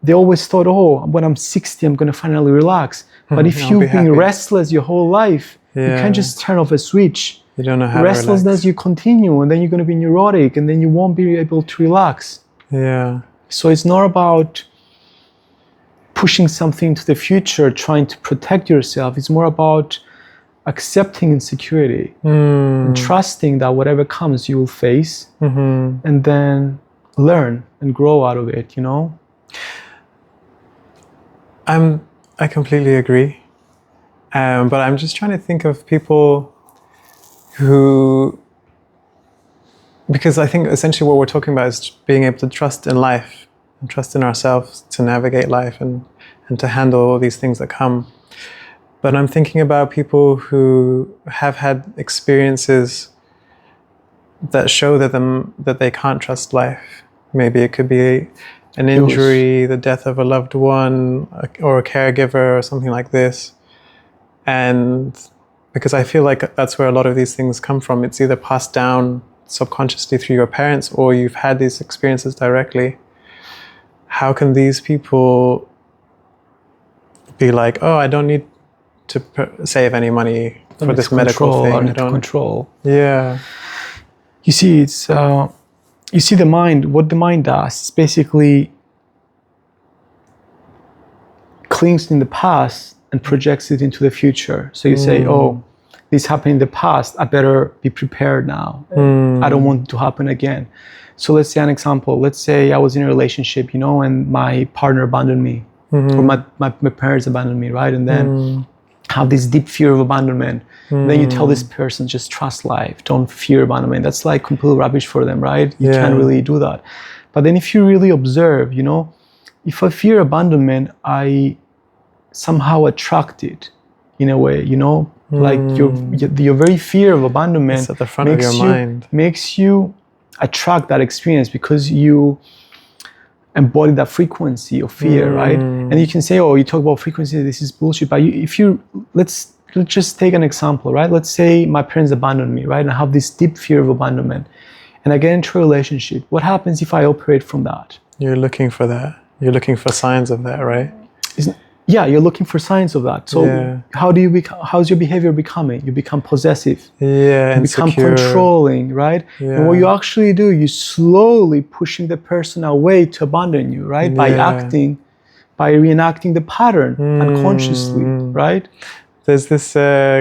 they always thought, oh, when I'm 60, I'm going to finally relax. But if you've been restless your whole life, you can't just turn off a switch.
You don't know how
restlessness,
to relax.
You continue, and then you're going to be neurotic, and then you won't be able to relax. So it's not about pushing something to the future, trying to protect yourself. It's more about accepting insecurity and trusting that whatever comes you will face and then learn and grow out of it, you know?
I completely agree. But I'm just trying to think of people who, because I think essentially what we're talking about is being able to trust in life and trust in ourselves to navigate life and to handle all these things that come. But I'm thinking about people who have had experiences that show that they can't trust life. Maybe it could be an injury, the death of a loved one, or a caregiver, or something like this. And because I feel like that's where a lot of these things come from. It's either passed down subconsciously through your parents, or you've had these experiences directly. How can these people be like, oh, I don't need to save any money for this medical thing?
I don't control.
You
see, it's you see the mind. What the mind does is basically clings in the past and projects it into the future. So you say, "Oh, this happened in the past. I better be prepared now. I don't want it to happen again." So let's say an example. Let's say I was in a relationship, you know, and my partner abandoned me, or my parents abandoned me, right? And then have this deep fear of abandonment. Then you tell this person, just trust life, don't fear abandonment. That's like complete rubbish for them, right? You can't really do that. But then if you really observe, you know, if I fear abandonment, I somehow attract it in a way, you know, like your very fear of abandonment
it's at the front of your mind.
Makes you attract that experience because you embody that frequency of fear, right? And you can say, oh, you talk about frequency, this is bullshit. But let's just take an example, right? Let's say my parents abandoned me, right? And I have this deep fear of abandonment. And I get into a relationship. What happens if I operate from that?
You're looking for that. You're looking for signs of that, right?
yeah, you're looking for signs of that. So
Yeah.
how do you become? How's your behavior becoming? You become possessive.
Yeah,
You become
insecure.
controlling, right?
Yeah.
And what you actually do, you slowly pushing the person away to abandon you, right? By acting, by reenacting the pattern unconsciously, right?
There's this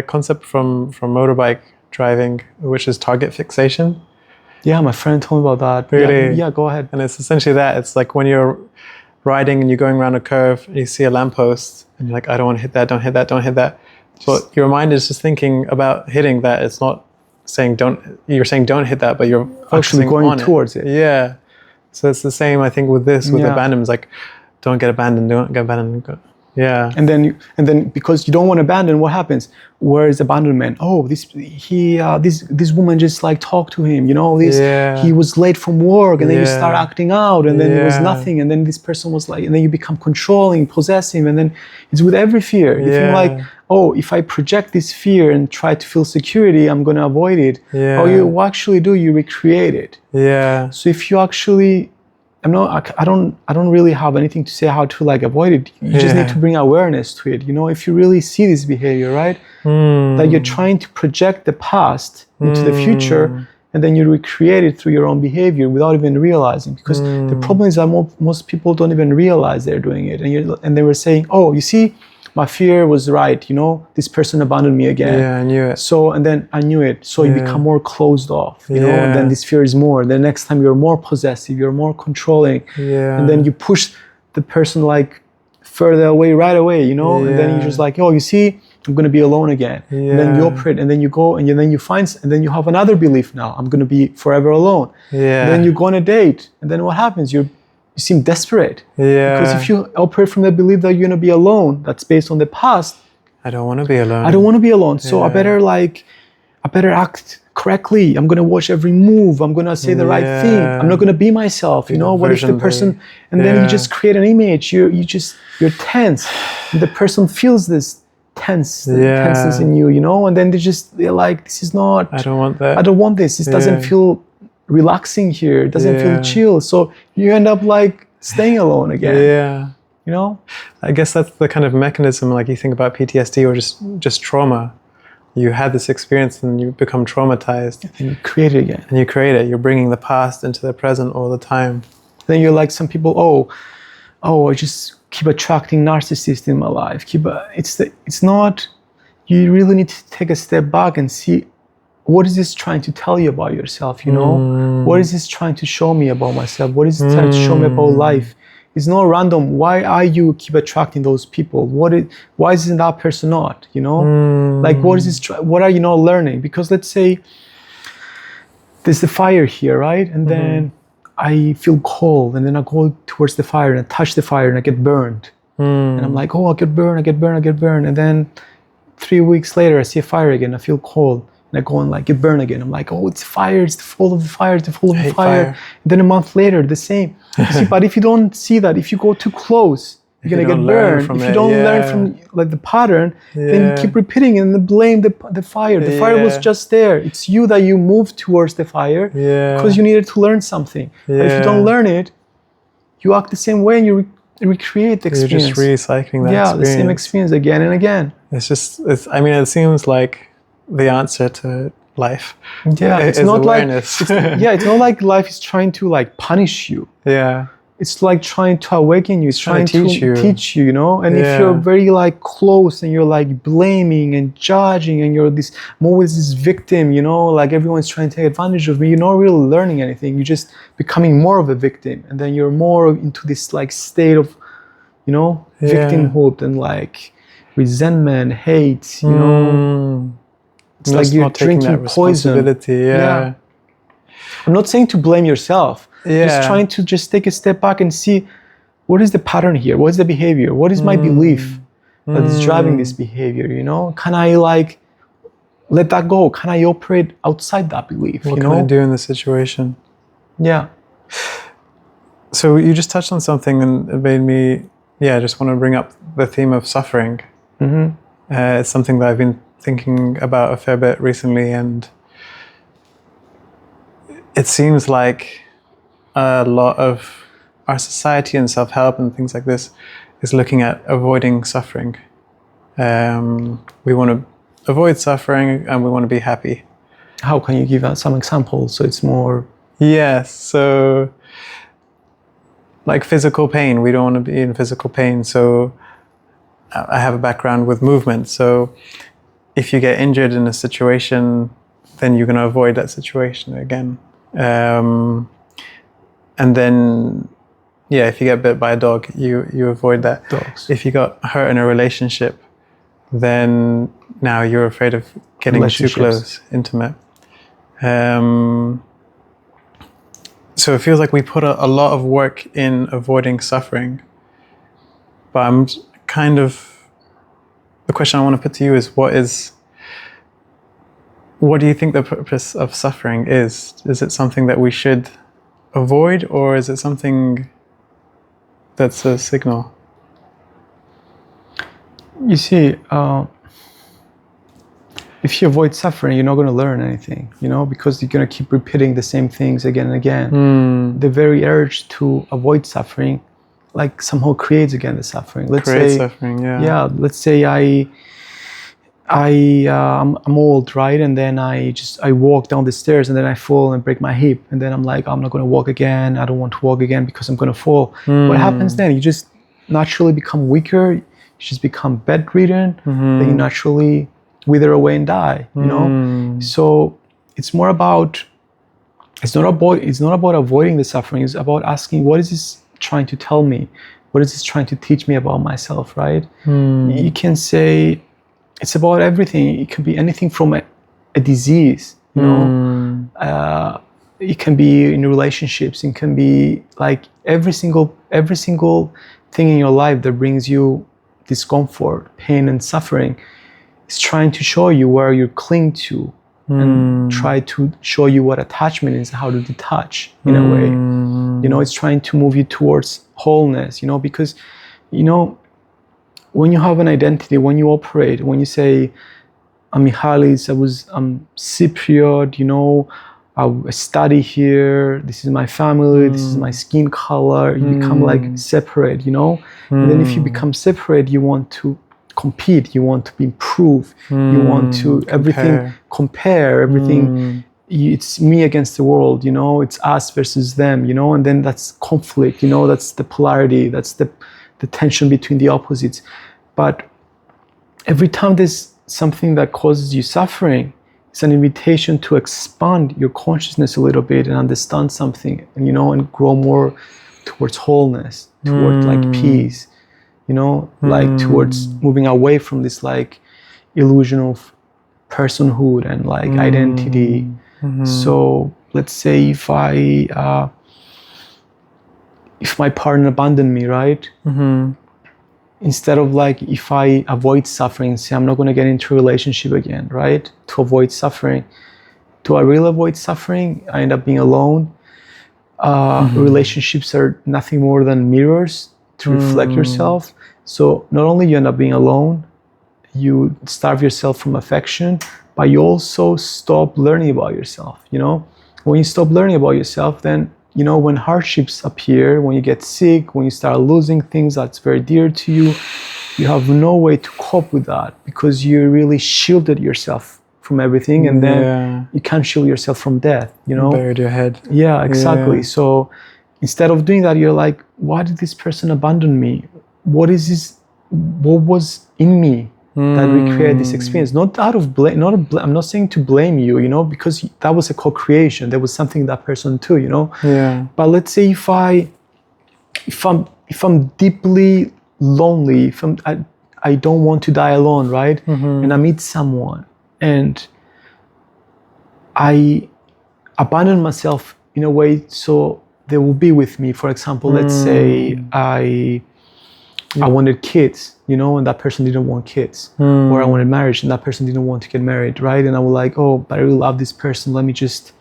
concept from motorbike driving, which is target fixation.
Yeah, my friend told me about that.
Really?
Yeah, go ahead.
And it's essentially that. It's like when you're riding and you're going around a curve and you see a lamppost and you're like, I don't want to hit that, don't hit that, don't hit that. But your mind is just thinking about hitting that. It's not saying you're saying don't hit that, but you're
Actually going towards it.
Yeah. So it's the same, I think, with this, with abandonment. It's like, don't get abandoned, don't get abandoned. Yeah.
And then because you don't want to abandon, what happens? Where is abandonment? Oh, this woman just like talked to him, he was late from work, and then you start acting out, and then it was nothing, and then this person was like, and then you become controlling, possessive, and then it's with every fear. You think like, oh, if I project this fear and try to feel security, I'm gonna avoid it. Oh, you actually do, you recreate it.
Yeah.
So if you actually I don't really have anything to say how to like avoid it. You just need to bring awareness to it. If you really see this behavior, right? That you're trying to project the past into the future, and then you recreate it through your own behavior without even realizing. Because the problem is that most people don't even realize they're doing it. And they were saying, oh, you see, my fear was right, this person abandoned me again.
Yeah, I knew it.
So, and then I knew it. So you become more closed off, and then this fear is more. The next time you're more possessive, you're more controlling.
Yeah.
And then you push the person like further away right away, and then you're just like, oh, you see, I'm going to be alone again. Yeah. And then you operate, and then you go, and then you find, and then you have another belief now, I'm going to be forever alone.
Yeah.
And then you go on a date, and then what happens? You seem desperate.
Yeah.
Because if you operate from the belief that you're going to be alone, that's based on the past.
I don't want to be alone.
I don't want to be alone. So I better act correctly. I'm going to watch every move. I'm going to say the right thing. I'm not going to be myself. What if the person, and then you just create an image. You're tense. And the person feels this tenseness in you, and then they're like, this is not,
I don't want that.
I don't want this. This doesn't feel relaxing here. It doesn't feel chill. So you end up like staying alone again.
Yeah. I guess that's the kind of mechanism, like you think about PTSD or just trauma. You had this experience and you become traumatized.
And you create it again.
And you create it. You're bringing the past into the present all the time.
Then you're like some people, I just keep attracting narcissists in my life. It's not, you really need to take a step back and see, what is this trying to tell you about yourself, What is this trying to show me about myself? What is it trying to show me about life? It's not random. Why are you keep attracting those people? Why isn't that person not, Like, what is this, what are you not learning? Because let's say there's the fire here, right? And then I feel cold, and then I go towards the fire and I touch the fire and I get burned. And I'm like, oh, I get burned. And then 3 weeks later, I see a fire again. I feel cold. And I go and like get burned again. I'm like, oh, it's fire. It's full of the fire. It's full of the fire. And then a month later, the same. You see, but if you don't see that, if you go too close, you're gonna get burned. If you don't learn from like the pattern, then you keep repeating and then blame the fire. The fire was just there. It's you that you moved towards the fire because you needed to learn something. But if you don't learn it, you act the same way and you recreate the experience.
You're just recycling that experience.
The same experience again and again.
It seems like the answer to life.
Yeah, it's not
awareness.
It's not like life is trying to like punish you.
Yeah.
It's like trying to awaken you. It's trying to teach you, And if you're very like close and you're like blaming and judging and you're always this victim, like everyone's trying to take advantage of me, you're not really learning anything. You're just becoming more of a victim. And then you're more into this like state of, victimhood and like resentment, hate, It's like you're drinking poison.
Yeah.
I'm not saying to blame yourself. Just trying to just take a step back and see, what is the pattern here? What is the behavior? What is my belief that is driving this behavior? Can I like let that go? Can I operate outside that belief?
What can I do in this situation?
Yeah.
So you just touched on something and it made me, I just want to bring up the theme of suffering. It's something that I've been thinking about a fair bit recently, and it seems like a lot of our society and self-help and things like this is looking at avoiding suffering. We want to avoid suffering and we want to be happy.
How can you give us some examples so it's more...
Yes, so like physical pain, we don't want to be in physical pain. So I have a background with movement. So if you get injured in a situation, then you're going to avoid that situation again. And then, yeah, if you get bit by a dog, you avoid that.
Dogs.
If you got hurt in a relationship, then now you're afraid of getting too close, intimate. So it feels like we put a lot of work in avoiding suffering. But I'm kind of, the question I want to put to you is, what do you think the purpose of suffering is? Is it something that we should avoid, or is it something that's a signal?
You see, if you avoid suffering, you're not going to learn anything, because you're going to keep repeating the same things again and again. The very urge to avoid suffering, like somehow creates again the suffering. Let's say suffering, yeah. Let's say I'm old, right? And then I walk down the stairs and then I fall and break my hip. And then I'm like, I'm not going to walk again. I don't want to walk again because I'm going to fall. What happens then? You just naturally become weaker. You just become bedridden. Then you naturally wither away and die, So it's more about, it's not about avoiding the suffering. It's about asking, what is this trying to tell me? What is this trying to teach me about myself, right? You can say, it's about everything. It can be anything from a disease, it can be in relationships. It can be like every single thing in your life that brings you discomfort, pain, and suffering. Is trying to show you where you cling to, and try to show you what attachment is, how to detach in a way. It's trying to move you towards wholeness. Because when you have an identity, when you operate, when you say, I'm Michalis, I'm Cypriot, I study here, this is my family, this is my skin color, you become like separate, And then if you become separate, you want to compete, you want to improve, you want to compare everything. It's me against the world, it's us versus them, and then that's conflict, that's the polarity, that's the tension between the opposites. But every time there's something that causes you suffering, it's an invitation to expand your consciousness a little bit and understand something, and and grow more towards wholeness, towards like peace, like towards moving away from this like illusion of personhood and like identity. So let's say if my partner abandoned me, right? Instead of like, if I avoid suffering, say I'm not going to get into a relationship again, right? To avoid suffering. Do I really avoid suffering? I end up being alone. Relationships are nothing more than mirrors to reflect yourself. So not only you end up being alone, you starve yourself from affection, but you also stop learning about yourself. When you stop learning about yourself, then when hardships appear, when you get sick, when you start losing things that's very dear to you, you have no way to cope with that because you really shielded yourself from everything, and then you can't shield yourself from death.
Buried your head.
Yeah, exactly. So instead of doing that, you're like, why did this person abandon me? What is this? What was in me that recreated this experience? Not out of blame. I'm not saying to blame you, because that was a co-creation. There was something in that person too,
Yeah.
But let's say if I'm deeply lonely, I don't want to die alone, right? And I meet someone and I abandon myself in a way so they will be with me. For example, let's say I wanted kids, and that person didn't want kids. Or I wanted marriage and that person didn't want to get married, right? And I was like, oh, but I really love this person. Let me just,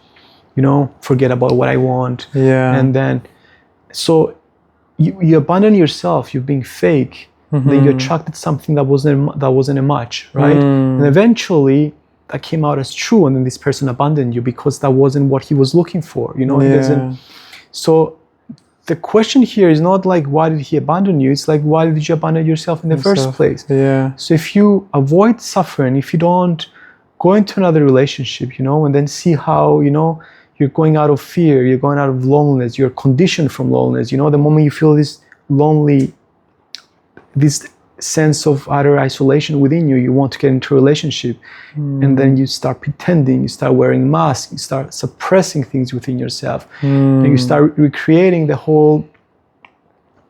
forget about what I want.
Yeah.
And then, so you abandon yourself, you're being fake. Then you attracted something that wasn't a match, right? And eventually that came out as true, and then this person abandoned you because that wasn't what he was looking for, So the question here is not like, why did he abandon you? It's like, why did you abandon yourself in the first place?
Yeah.
So if you avoid suffering, if you don't go into another relationship, and then see how, you're going out of fear, you're going out of loneliness, you're conditioned from loneliness. The moment you feel this lonely, this sense of utter isolation within you, you want to get into a relationship. And then you start pretending, you start wearing masks, you start suppressing things within yourself. And you start recreating the whole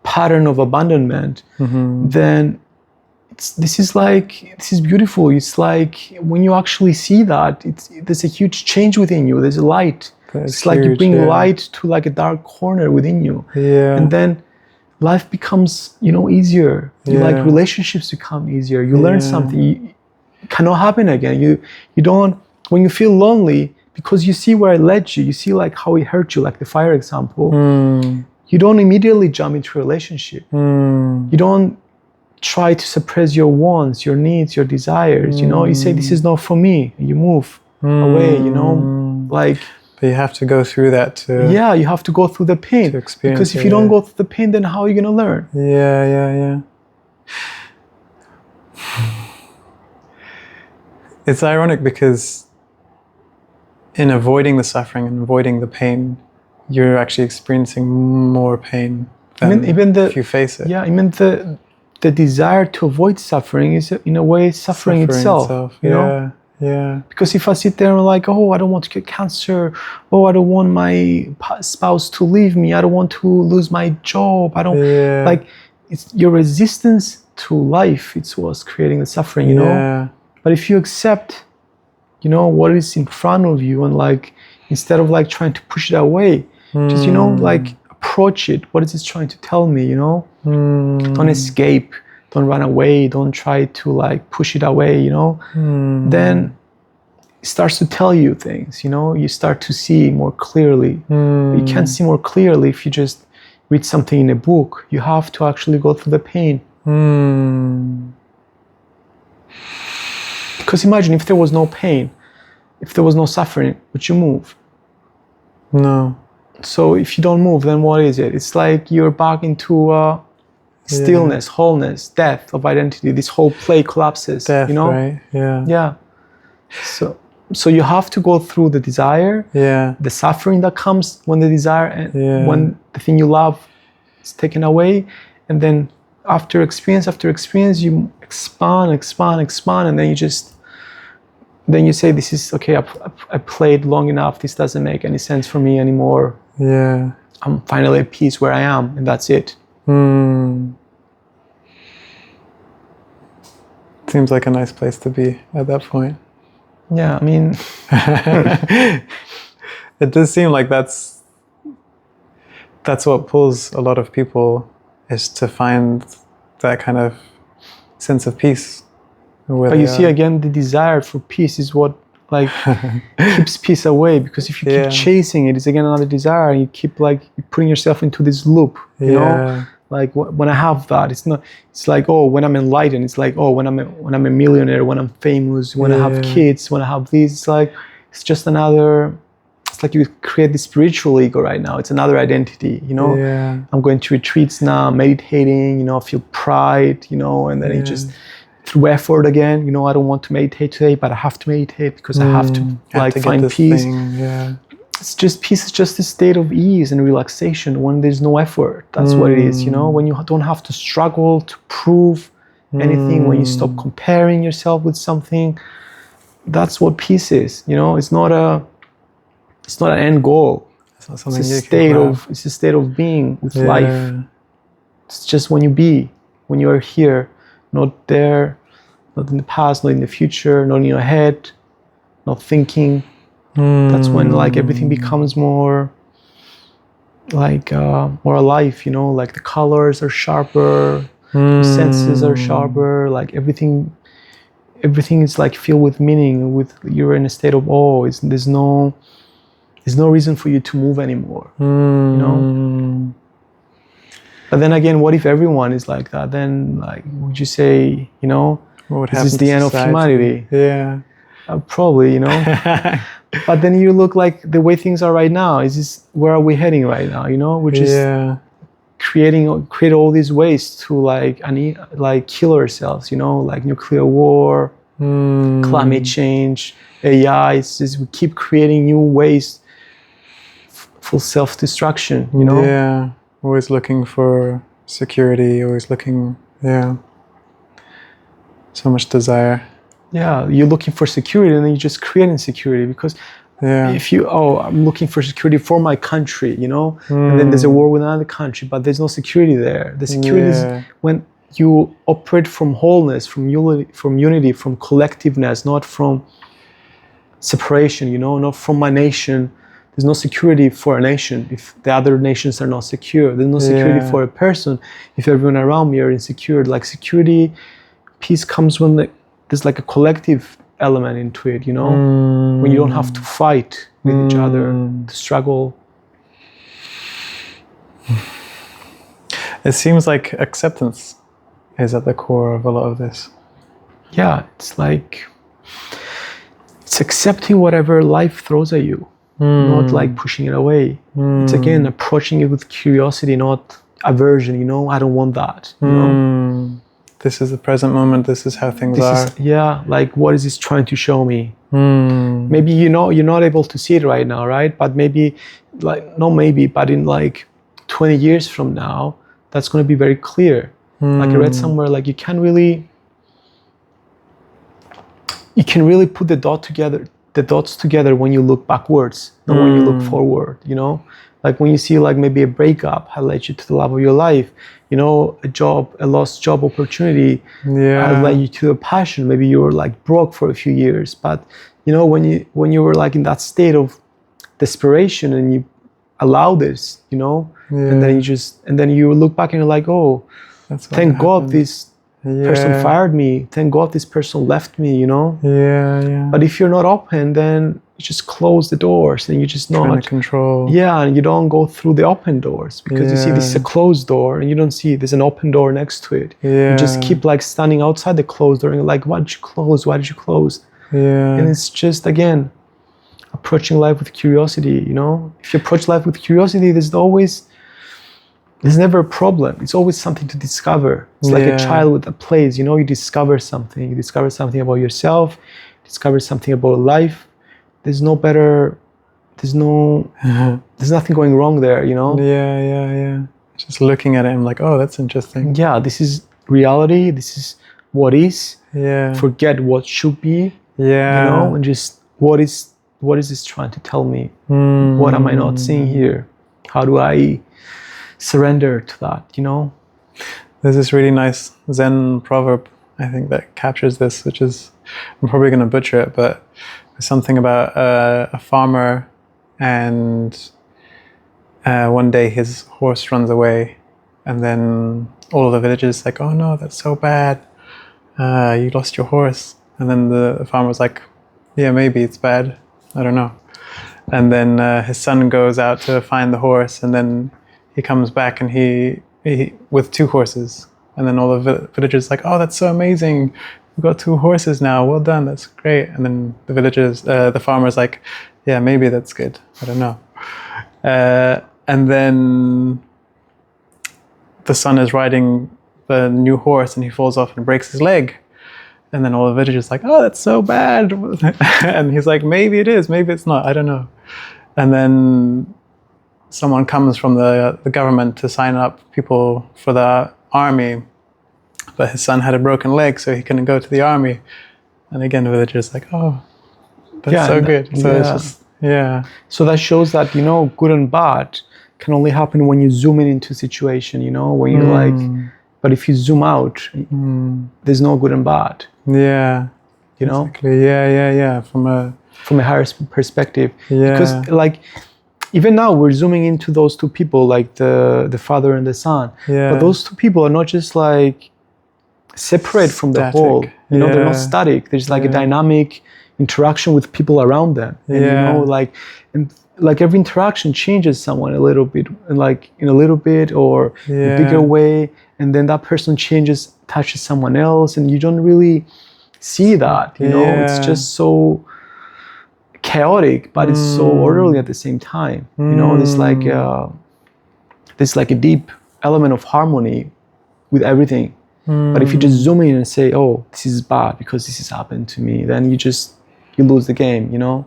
pattern of abandonment. Then this is beautiful. It's like when you actually see that, there's a huge change within you. There's a light. It's like you bring light to like a dark corner within you. And then life becomes, easier. Like relationships become easier. You learn something. It cannot happen again. You don't, when you feel lonely, because you see where it led you, you see like how it hurt you, like the fire example. You don't immediately jump into a relationship. You don't try to suppress your wants, your needs, your desires. You say, this is not for me. And you move away, like.
But you have to go through that to.
Yeah, you have to go through the pain. To experience because if you don't go through the pain, then how are you going to learn?
Yeah. It's ironic because in avoiding the suffering and avoiding the pain, you're actually experiencing more pain than if you face it.
Yeah, I mean the desire to avoid suffering is in a way suffering itself.
Yeah.
Because if I sit there and like, oh, I don't want to get cancer, oh, I don't want my spouse to leave me, I don't want to lose my job, I don't like, it's your resistance to life. It's what's creating the suffering, But if you accept, what is in front of you and like, instead of like trying to push it away, just, like approach it. What is it trying to tell me, Don't escape. Don't run away. Don't try to like push it away, Then it starts to tell you things, You start to see more clearly. You can't see more clearly if you just read something in a book. You have to actually go through the pain. Because imagine if there was no pain, if there was no suffering, would you move?
No.
So if you don't move, then what is it? It's like you're back into stillness, wholeness, death of identity. This whole play collapses.
Death, right?
Yeah. So you have to go through the desire, the suffering that comes when the desire and when the thing you love is taken away, and then after experience, you expand, and then you say, this is okay. I played long enough. This doesn't make any sense for me anymore.
Yeah.
I'm finally at peace where I am, and that's it.
Seems like a nice place to be at that point.
Yeah, I mean,
it does seem like that's what pulls a lot of people, is to find that kind of sense of peace.
But you see, again, the desire for peace is what like keeps peace away, because if you keep chasing it, it's again another desire, and you keep like putting yourself into this loop, you know? Like when I have that, it's like, oh, when I'm enlightened, it's like, oh, when I'm a millionaire, when I'm famous, when I have kids, when I have this, it's like, it's just another, it's like you create this spiritual ego right now. It's another identity, you know? I'm going to retreats now, meditating, you know, I feel pride, you know, and then it just, through effort again, you know, I don't want to meditate today, but I have to meditate because I have to like find peace. It's just, peace is just a state of ease and relaxation when there's no effort. That's what it is, you know, when you don't have to struggle to prove anything, when you stop comparing yourself with something. That's what peace is, you know. It's not an end goal. It's not something it's a state of being with life. It's just when you are here, not there, not in the past, not in the future, not in your head, not thinking. That's when like everything becomes more like more alive, you know, like the colors are sharper, the senses are sharper, like everything is like filled with meaning, you're in a state of awe. There's no reason for you to move anymore, you know. But then again, what if everyone is like that? Then like, would you say, you know, this is the end of humanity?
Yeah.
Probably, you know. But then you look like the way things are right now. Is this where are we heading right now? You know, we're just create all these ways to like kill ourselves. You know, like nuclear war, climate change, AI. It's just we keep creating new ways for self-destruction. You know.
Yeah. Always looking for security. Always looking. Yeah. So much desire.
Yeah, you're looking for security, and then you just create insecurity because if I'm looking for security for my country, you know, and then there's a war with another country, but there's no security there. The security is when you operate from wholeness, from unity, from collectiveness, not from separation, you know, not from my nation. There's no security for a nation if the other nations are not secure. There's no security for a person if everyone around me are insecure. Like security, peace comes when there's like a collective element into it, you know, when you don't have to fight with each other, to struggle.
It seems like acceptance is at the core of a lot of this.
Yeah, it's like it's accepting whatever life throws at you, not like pushing it away. It's again approaching it with curiosity, not aversion, you know, I don't want that, you know.
This is the present moment. This is how things are.
Like what is this trying to show me? Maybe you know you're not able to see it right now, right? But maybe, but in like 20 years from now, that's going to be very clear. Like I read somewhere, like you can really put the dots together when you look backwards, not when you look forward. You know, like when you see like maybe a breakup had led you to the love of your life. You know, a lost job opportunity led you to a passion. Maybe you were like broke for a few years, but you know, when you were like in that state of desperation and you allow this, you know, and then you look back and you're like, oh, thank God this person fired me. Thank God this person left me, you know. But if you're not open, then you just close the doors and you just not
trying to control.
And you don't go through the open doors because you see this is a closed door and you don't see there's an open door next to it. You just keep like standing outside the closed door and you're like, why did you close? Why did you close? And it's just again approaching life with curiosity, you know. If you approach life with curiosity, there's never a problem. It's always something to discover. It's like a child with a plays, you know, you discover something. You discover something about yourself, discover something about life. There's nothing going wrong there, you know?
Just looking at it, I'm like, oh, that's interesting.
Yeah, this is reality. This is what is. Forget what should be. You know, and just what is this trying to tell me? What am I not seeing here? How do I surrender to that, you know?
There's this really nice Zen proverb, I think, that captures this, which is, I'm probably going to butcher it, but something about a farmer and one day his horse runs away and then all the villagers like, oh no, that's so bad. You lost your horse. And then the farmer's like, yeah, maybe it's bad. I don't know. And then his son goes out to find the horse and then he comes back and he with 2 horses. And then all the villagers like, oh, that's so amazing. We've got 2 horses now. Well done. That's great. And then the farmer's like, yeah, maybe that's good. I don't know. And then the son is riding the new horse and he falls off and breaks his leg. And then all the villagers like, oh, that's so bad. And he's like, maybe it is, maybe it's not. I don't know. And then someone comes from the government to sign up people for the army. But his son had a broken leg, so he couldn't go to the army. And again, the villagers like, oh, that's so good. So it's just,
So that shows that, you know, good and bad can only happen when you zoom in into a situation, you know, when you're like, but if you zoom out, there's no good and bad. You know?
Exactly.
From a higher perspective. Because like, even now we're zooming into those 2 people, like the father and the son. But those 2 people are not just like separate from the whole. You know, they're not static. There's like a dynamic interaction with people around them. And you know, like every interaction changes someone a little bit, and like in a little bit or in a bigger way. And then that person touches someone else, and you don't really see that. You know, it's just so chaotic, but it's so orderly at the same time. You know, there's like a deep element of harmony with everything. But if you just zoom in and say, oh, this is bad because this has happened to me, then you lose the game, you know?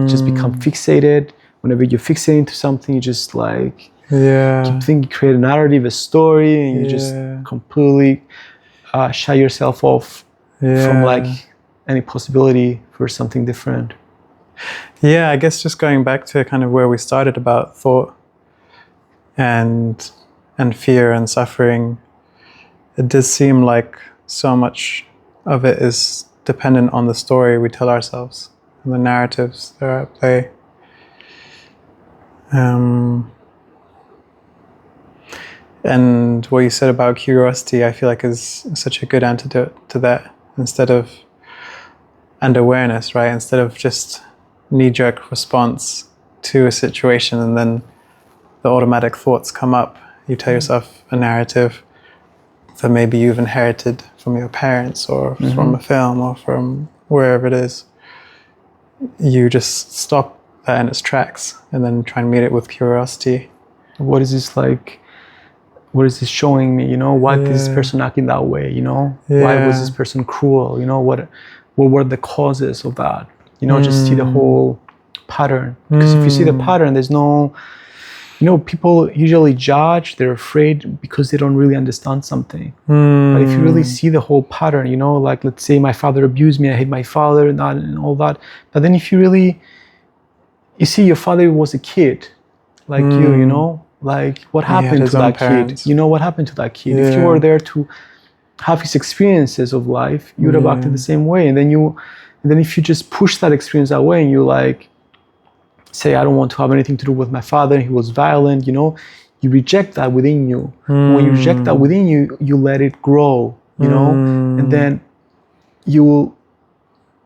Just become fixated. Whenever you're fixating to something, you just like keep thinking, create a narrative, a story, and you just completely shut yourself off from like any possibility for something different.
Yeah, I guess just going back to kind of where we started about thought and fear and suffering, it does seem like so much of it is dependent on the story we tell ourselves and the narratives that are at play. And what you said about curiosity, I feel like is such a good antidote to that, and awareness, right? Instead of just knee-jerk response to a situation and then the automatic thoughts come up, you tell yourself a narrative that maybe you've inherited from your parents or from a film or from wherever it is. You just stop that in its tracks and then try and meet it with curiosity.
What is this like? What is this showing me? You know, why is this person acting that way? You know, why was this person cruel? You know, what were the causes of that? You know, just see the whole pattern. Because if you see the pattern, there's no, you know, people usually judge, they're afraid because they don't really understand something. But if you really see the whole pattern, you know, like let's say my father abused me, I hate my father and that and all that. But then if you see your father was a kid like you know, like what happened to that kid? You know, what happened to that kid? If you were there to have his experiences of life, you would have acted the same way. And then if you just push that experience away and you like, say, I don't want to have anything to do with my father, he was violent, you know, you reject that within you. When you reject that within you, you let it grow, you know, and then you will,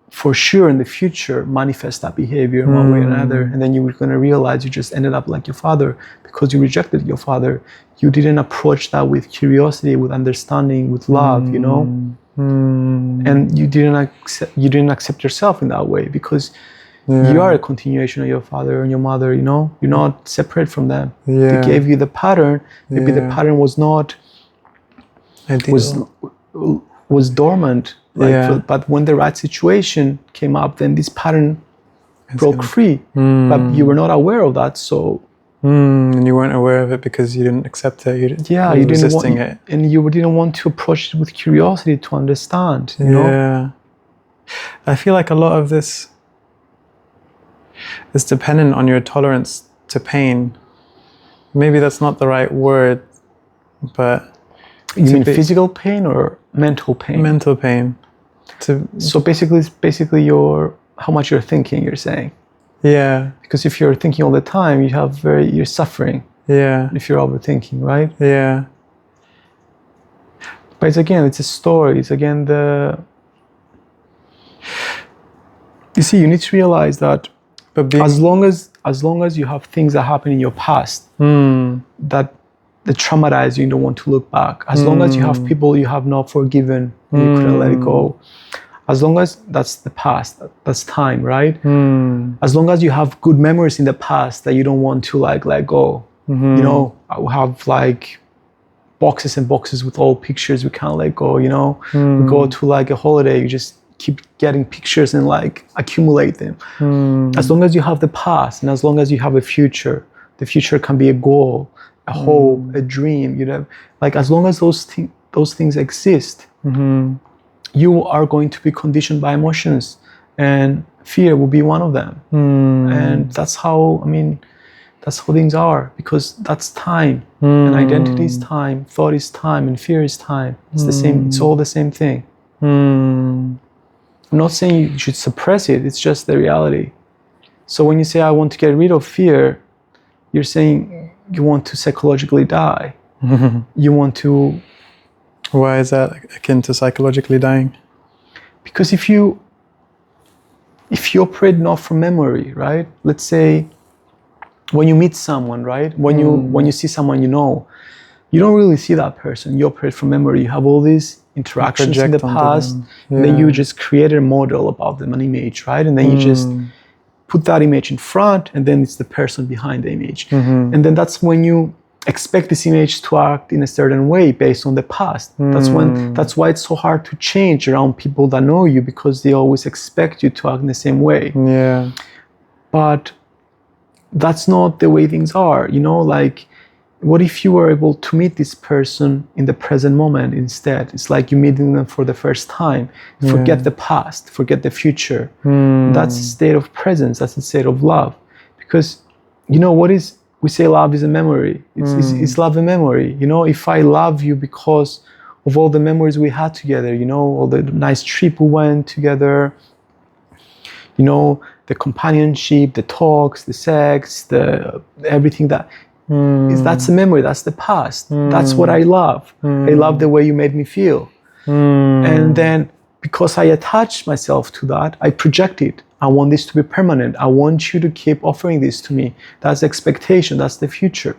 for sure, in the future, manifest that behavior in one way or another. And then you're going to realize you just ended up like your father because you rejected your father. You didn't approach that with curiosity, with understanding, with love, you know, and you didn't accept yourself in that way because you are a continuation of your father and your mother, you know, you're not separate from them. They gave you the pattern. Maybe the pattern was not, was dormant. But when the right situation came up, then this pattern broke free. But you were not aware of that, so.
And you weren't aware of it because you didn't accept it. You didn't resisting it. And
you didn't want to approach it with curiosity to understand, you know?
I feel like a lot of this is dependent on your tolerance to pain. Maybe that's not the right word, but...
You mean physical pain or mental pain?
Mental pain.
So basically, it's basically how much you're thinking, you're saying.
Yeah.
Because if you're thinking all the time, you're suffering.
Yeah.
If you're overthinking, right?
Yeah.
But it's a story. It's again you see, you need to realize that as long as you have things that happen in your past that traumatize you, you don't want to look back. As long as you have people you have not forgiven, and you couldn't let it go. As long as that's the past, that's time, right? As long as you have good memories in the past that you don't want to like let go. You know, I have like boxes and boxes with old pictures we can't let go, you know? We go to like a holiday, you just keep getting pictures and like accumulate them. As long as you have the past and as long as you have a future, the future can be a goal, a hope, a dream, you know, like as long as those things exist, you are going to be conditioned by emotions, and fear will be one of them. And that's how things are, because that's time. And identity is time, thought is time, and fear is time. It's the same. It's all the same thing. I'm not saying you should suppress it. It's just the reality. So when you say I want to get rid of fear, you're saying you want to psychologically die. You want to...
Why is that akin to psychologically dying?
Because if you operate not from memory, right? Let's say when you meet someone, right? When you see someone you know, you don't really see that person. You operate from memory. You have all these interactions in the past, and then you just create a model about them, an image, right? And then you just put that image in front, and then it's the person behind the image. And then that's when you expect this image to act in a certain way based on the past. That's why it's so hard to change around people that know you, because they always expect you to act in the same way.
Yeah.
But that's not the way things are, you know, like, what if you were able to meet this person in the present moment instead? It's like you're meeting them for the first time. Forget the past, forget the future. That's a state of presence, that's a state of love. Because, you know, we say love is a memory. It's love a memory. You know, if I love you because of all the memories we had together, you know, all the nice trip we went together, you know, the companionship, the talks, the sex, everything that's a memory, that's the past. That's what I love. I love the way you made me feel. And then because I attach myself to that, I project it. I want this to be permanent. I want you to keep offering this to me. That's expectation, that's the future.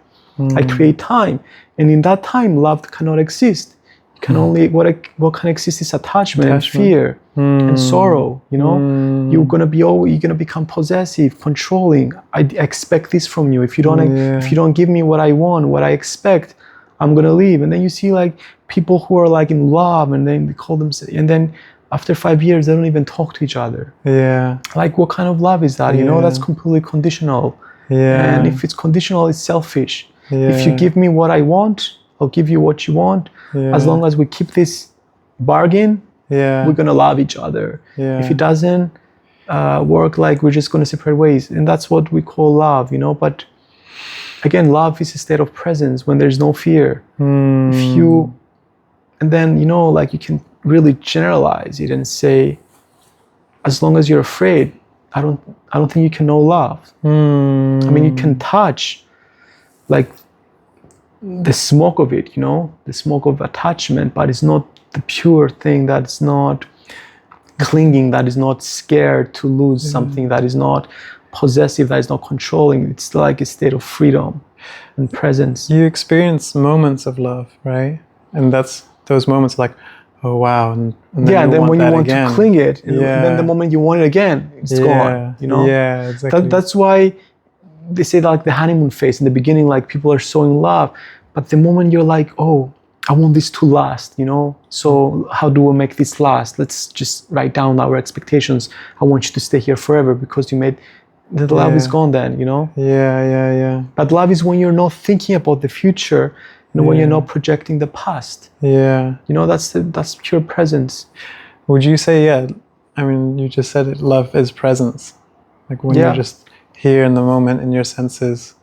I create time. And in that time, love cannot exist. It can only, what can exist is attachment and fear and sorrow, you know? You're gonna become possessive, controlling. I expect this from you. If you don't give me what I want, what I expect, I'm gonna leave. And then you see like people who are like in love, and then they call themselves, and then after 5 years, they don't even talk to each other. Yeah. Like, what kind of love is that? You know, that's completely conditional. Yeah. And if it's conditional, it's selfish. Yeah. If you give me what I want, I'll give you what you want. Yeah. As long as we keep this bargain, we're gonna love each other. Yeah. If it doesn't work, like, we're just gonna separate ways. And that's what we call love, you know. But again, love is a state of presence when there's no fear. And then, you know, like, you can really generalize it and say, as long as you're afraid, I don't think you can know love. I mean, you can touch like the smoke of it, you know, the smoke of attachment, but it's not the pure thing, that's not clinging, that is not scared to lose something, that is not possessive, that is not controlling. It's like a state of freedom and presence.
You experience moments of love, right? And that's those moments like, oh wow, and then
when you want to cling it, and then the moment you want it again, it's gone. You know,
exactly.
That's why they say that, like, the honeymoon phase in the beginning, like, people are so in love, but the moment you're like, oh, I want this to last, you know, so how do we make this last? Let's just write down our expectations. I want you to stay here forever, because you made the love is gone then, you know. But love is when you're not thinking about the future. You know, when you're not projecting the past. You know, that's pure presence.
Would you say, I mean, you just said it, love is presence. Like, when you're just here in the moment, in your senses.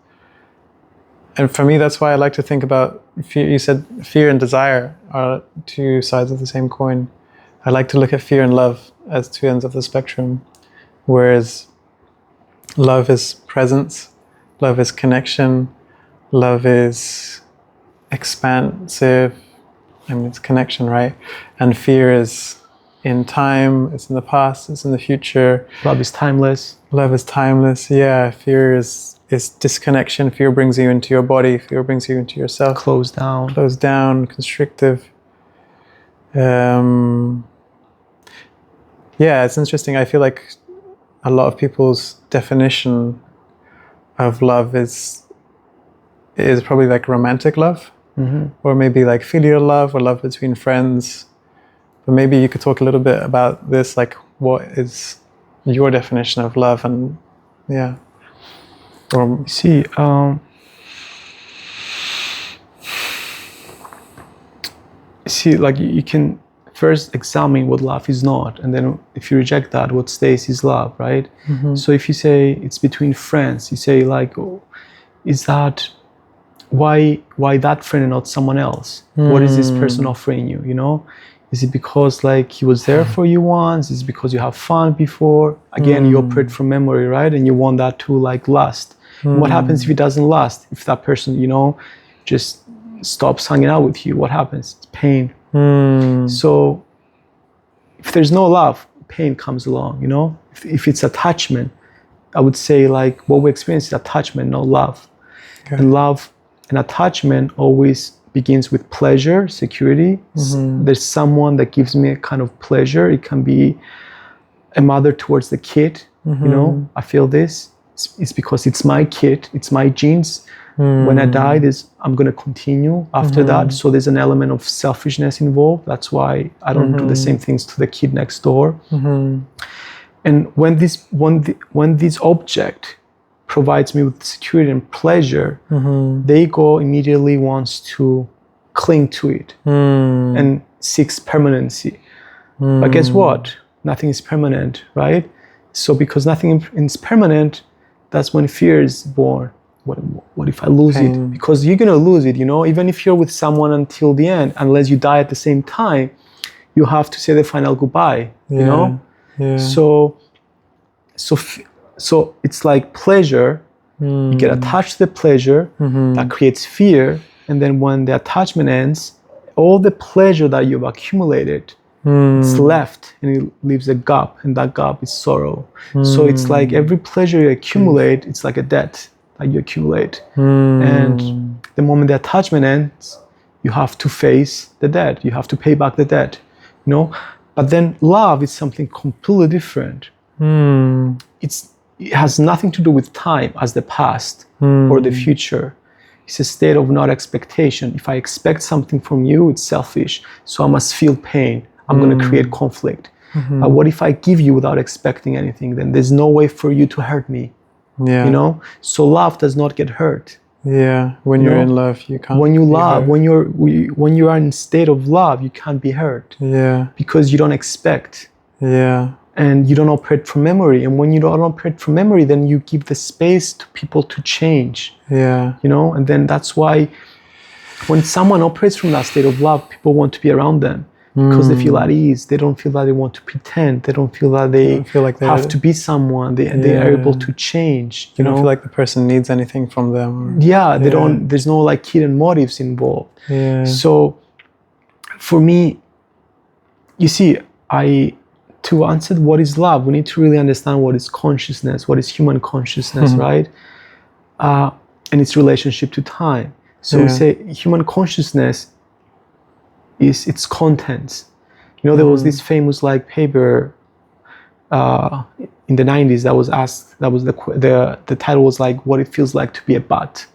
And for me, that's why I like to think about fear. You said fear and desire are two sides of the same coin. I like to look at fear and love as two ends of the spectrum. Whereas love is presence, love is connection, love is expansive, I mean, it's connection, right? And fear is in time, it's in the past, it's in the future.
Love is timeless.
Love is timeless, Fear is disconnection. Fear brings you into your body, fear brings you into yourself.
Closed down,
constrictive. It's interesting. I feel like a lot of people's definition of love is probably like romantic love. Or maybe like filial love, or love between friends. But maybe you could talk a little bit about this, like, what is your definition of love? And or
see, like, you can first examine what love is not, and then if you reject that, what stays is love, right? So if you say it's between friends, you say like, oh, is that why that friend and not someone else? What is this person offering you, you know? Is it because, like, he was there for you once? Is it because you have fun before? Again, you operate from memory, right? And you want that to, like, last. What happens if it doesn't last? If that person, you know, just stops hanging out with you, what happens? It's pain. So if there's no love, pain comes along, you know? If it's attachment, I would say, like, what we experience is attachment, not love. And love and attachment always begins with pleasure, security. There's someone that gives me a kind of pleasure. It can be a mother towards the kid. I feel this. It's because it's my kid, it's my genes. When I die, I'm going to continue after that. So there's an element of selfishness involved. That's why I don't do the same things to the kid next door. And when this object provides me with security and pleasure, the ego immediately wants to cling to it and seeks permanency. But guess what? Nothing is permanent, right? So because nothing is permanent, that's when fear is born. What if I lose it? Because you're gonna lose it, even if you're with someone until the end, unless you die at the same time, you have to say the final goodbye, So it's like pleasure, you get attached to the pleasure, that creates fear, and then when the attachment ends, all the pleasure that you've accumulated, it's left, and it leaves a gap, and that gap is sorrow. So it's like every pleasure you accumulate, it's like a debt that you accumulate. And the moment the attachment ends, you have to face the debt. You have to pay back the debt, But then love is something completely different. It has nothing to do with time as the past or the future. It's a state of not expectation. If I expect something from you, it's selfish. So I must feel pain. I'm going to create conflict. But what if I give you without expecting anything? Then there's no way for you to hurt me. So love does not get hurt.
When you're in love, you can't.
When you love, when you are in state of love, you can't be hurt. Because you don't expect. And you don't operate from memory. And when you don't operate from memory, then you give the space to people to change. And then that's why when someone operates from that state of love, people want to be around them. Because they feel at ease. They don't feel that they want to pretend. They don't feel that they have to be someone. They are able to change.
You don't feel like the person needs anything from them.
They don't. There's no like hidden motives involved. So, for me, you see, to answer what is love, we need to really understand what is consciousness, what is human consciousness, right? And its relationship to time. So we say human consciousness is its contents. There was this famous paper in the 90s that was asked, that was the title was like, what it feels like to be a bat.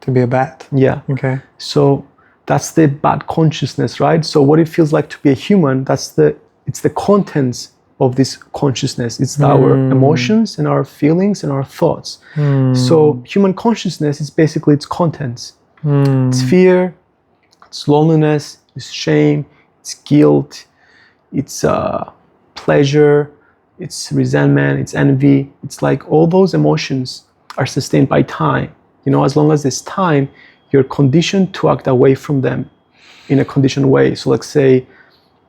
To be a bat?
Yeah.
Okay.
So that's the bat consciousness, right? So what it feels like to be a human, it's the contents of this consciousness. It's our emotions and our feelings and our thoughts. So human consciousness is basically its contents. It's fear, it's loneliness, it's shame, it's guilt, it's pleasure, it's resentment, it's envy. It's like all those emotions are sustained by time. As long as there's time, you're conditioned to act away from them in a conditioned way. So let's say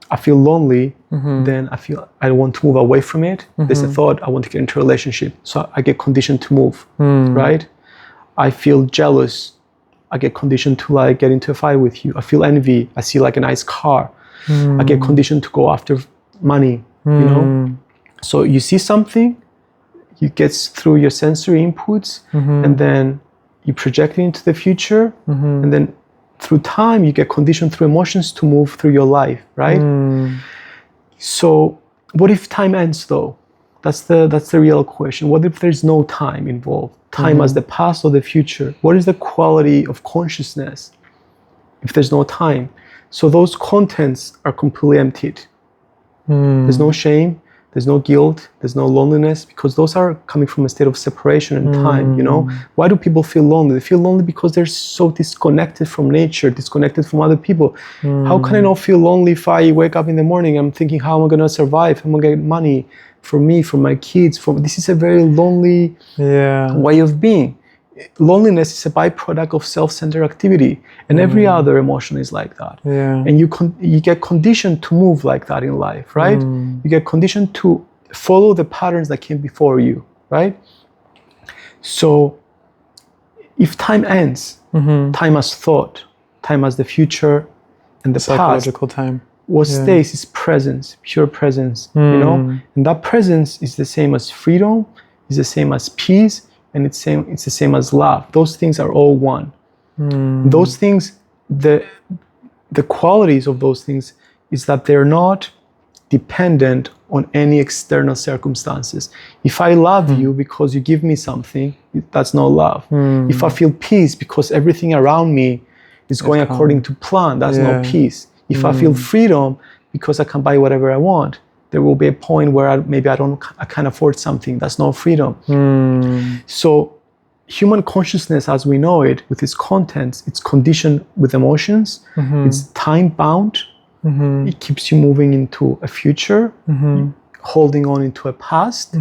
I feel lonely, then I want to move away from it. There's a thought, I want to get into a relationship. So I get conditioned to move, right? I feel jealous. I get conditioned to get into a fight with you. I feel envy. I see a nice car. I get conditioned to go after money, So you see something, it gets through your sensory inputs, and then you project it into the future, and then through time, you get conditioned through emotions to move through your life, right? So what if time ends though? That's the real question. What if there's no time involved? Time as the past or the future? What is the quality of consciousness if there's no time? So those contents are completely emptied. There's no shame, there's no guilt, there's no loneliness, because those are coming from a state of separation and time, Why do people feel lonely? They feel lonely because they're so disconnected from nature, disconnected from other people. How can I not feel lonely if I wake up in the morning, I'm thinking, how am I going to survive? How am I going to get money for me, for my kids? This is a very lonely way of being. Loneliness is a byproduct of self-centered activity, and every other emotion is like that. And you get conditioned to move like that in life, right? You get conditioned to follow the patterns that came before you, right? So if time ends, time as thought, time as the future and the
psychological
past,
time.
What stays is presence, pure presence, And that presence is the same as freedom, is the same as peace, and it's the same as love. Those things are all one. Those things, the qualities of those things is that they're not dependent on any external circumstances. If I love you because you give me something, that's not love. If I feel peace because everything around me is going according to plan, that's not peace. If I feel freedom because I can buy whatever I want, there will be a point where I can't afford something. That's not freedom. So human consciousness as we know it, with its contents, it's conditioned with emotions, it's time bound, it keeps you moving into a future, holding on into a past,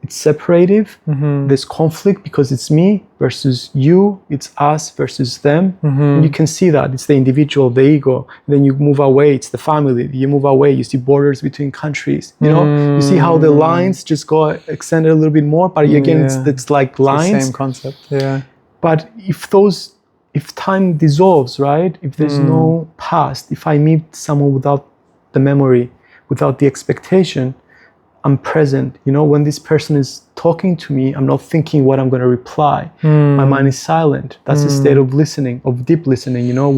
it's separative, there's conflict because it's me versus you, it's us versus them, and you can see that, it's the individual, the ego, then you move away, it's the family, you move away, you see borders between countries, you know, you see how the lines just go extend a little bit more, but again, it's like lines.
The same concept, yeah.
But if time dissolves, right, if there's no past, if I meet someone without the memory, without the expectation, I'm present. You know, when this person is talking to me, I'm not thinking what I'm going to reply. My mind is silent. That's a state of listening, of deep listening, you know,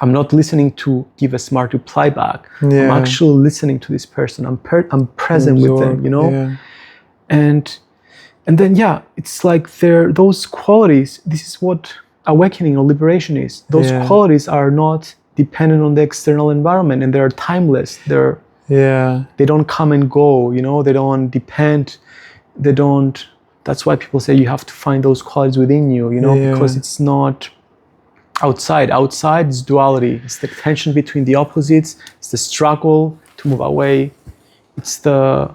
I'm not listening to give a smart reply back. I'm actually listening to this person. I'm present with them, you know. And then, it's like those qualities, this is what awakening or liberation is. Those qualities are not dependent on the external environment, and they're timeless. They don't come and go, you know, they don't depend, that's why people say you have to find those qualities within you, you know, because it's not outside. Outside is duality, it's the tension between the opposites, it's the struggle to move away, it's the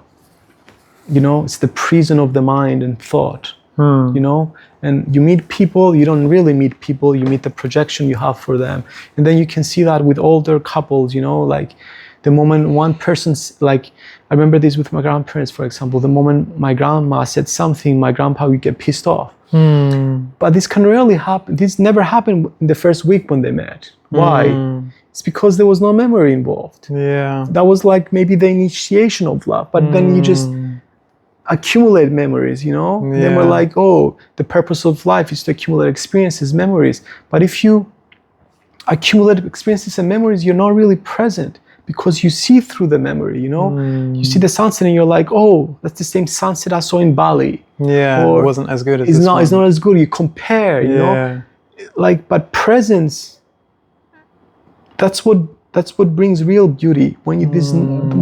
prison of the mind and thought, you know, and you meet people, you don't really meet people, you meet the projection you have for them. And then you can see that with older couples, you know, like, the moment one person's like, I remember this with my grandparents, for example, the moment my grandma said something, my grandpa would get pissed off. But this can rarely happen. This never happened in the first week when they met. Why? It's because there was no memory involved. That was like maybe the initiation of love, but then you just accumulate memories, you know? Then we're like, oh, the purpose of life is to accumulate experiences, memories. But if you accumulate experiences and memories, you're not really present. Because you see through the memory, you know? You see the sunset and you're like, oh, that's the same sunset I saw in Bali. Or
it wasn't as good as
it's
this
not,
one.
It's not as good, you compare, you know? Like, but presence, that's what brings real beauty. When